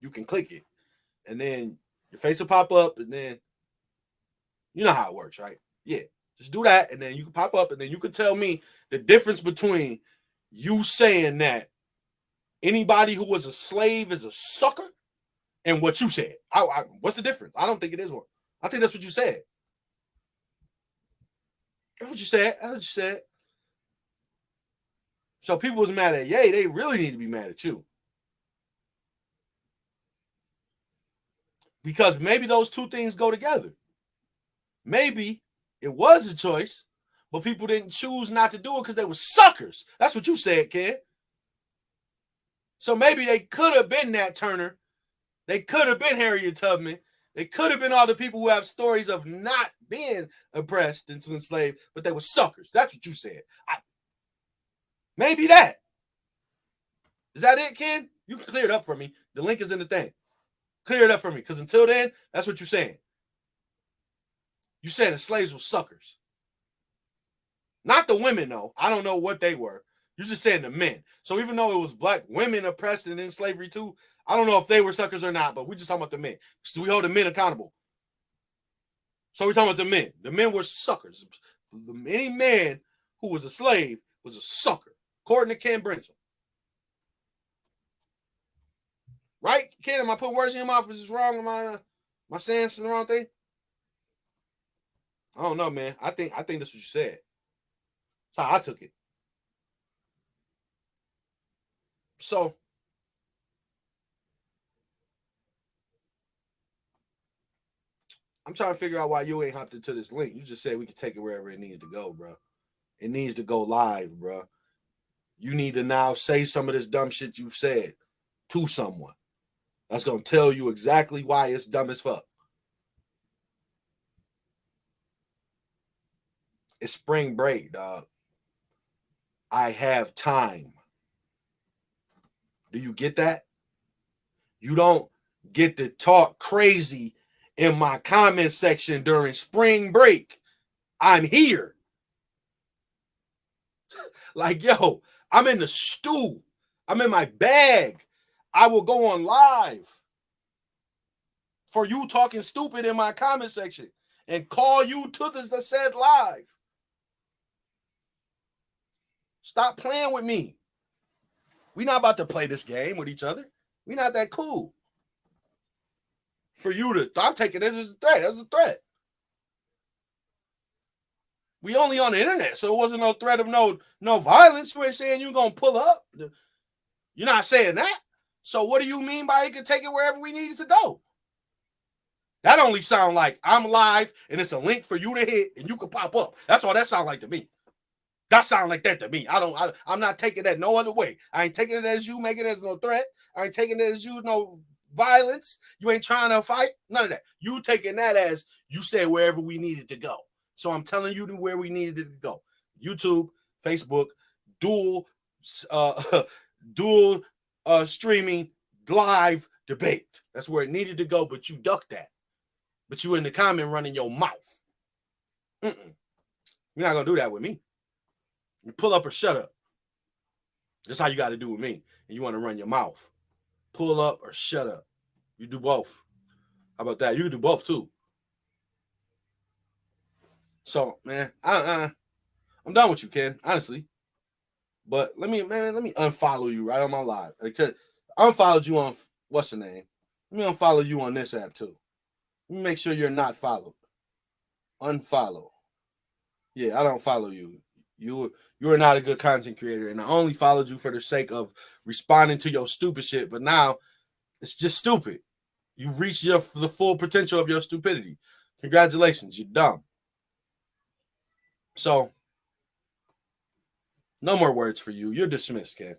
You can click it, and then your face will pop up, and then you know how it works, right? Yeah, just do that, and then you can pop up, and then you can tell me the difference between you saying that anybody who was a slave is a sucker and what you said. What's the difference? I don't think it is one. I think that's what you said. That's what you said. That's what you said. So people was mad at Ye. They really need to be mad at you. Because maybe those two things go together. Maybe it was a choice, but people didn't choose not to do it because they were suckers. That's what you said, kid. So maybe they could have been Nat Turner. They could have been Harriet Tubman. They could have been all the people who have stories of not being oppressed and enslaved, but they were suckers. That's what you said. Maybe that. Is that it, Ken? You can clear it up for me. The link is in the thing. Clear it up for me, because until then, that's what you're saying. You said the slaves were suckers. Not the women, though. I don't know what they were. You're just saying the men. So even though it was black women oppressed and in slavery too, I don't know if they were suckers or not, but we're just talking about the men. So we hold the men accountable. So we're talking about the men. The men were suckers. Any man who was a slave was a sucker, according to Ken Brenson. Right, Ken? Am I putting words in your mouth? Is this wrong? Am I saying the wrong thing? I don't know, man. I think that's what you said. That's how I took it. So I'm trying to figure out why you ain't hopped into this link. You just said we can take it wherever it needs to go, bro. It needs to go live, bro. You need to now say some of this dumb shit you've said to someone that's going to tell you exactly why it's dumb as fuck. It's spring break, dog. I have time. Do you get that? You don't get to talk crazy in my comment section during spring break. I'm here. Like, yo, I'm in the stew. I'm in my bag. I will go on live for you talking stupid in my comment section and call you to this that said live. Stop playing with me. We're not about to play this game with each other. We're not that cool. For you to, I'm taking it as a threat. As a threat. We only on the internet, so it wasn't no threat of no violence. You ain't saying you're gonna pull up. You're not saying that. So what do you mean by it can take it wherever we need it to go? That only sound like I'm live and it's a link for you to hit and you can pop up. That's all that sound like to me. That sound like that to me. I'm not taking that no other way. I ain't taking it as you making it as no threat. I ain't taking it as you no violence. You ain't trying to fight. None of that. You taking that as you said wherever we needed to go. So I'm telling you where we needed it to go. YouTube, Facebook, dual streaming live debate. That's where it needed to go, but you ducked that. But you in the comment running your mouth. You're not going to do that with me. You pull up or shut up. That's how you got to do with me. And you want to run your mouth. Pull up or shut up. You do both. How about that? You can do both too. So, man, I'm done with you, Ken, honestly. But let me unfollow you right on my live. Because I unfollowed you on, what's the name? Let me unfollow you on this app too. Let me make sure you're not followed. Unfollow. Yeah, I don't follow you. You are not a good content creator, and I only followed you for the sake of responding to your stupid shit. But now it's just stupid. You've reached the full potential of your stupidity. Congratulations, you're dumb. So, no more words for you. You're dismissed, Ken.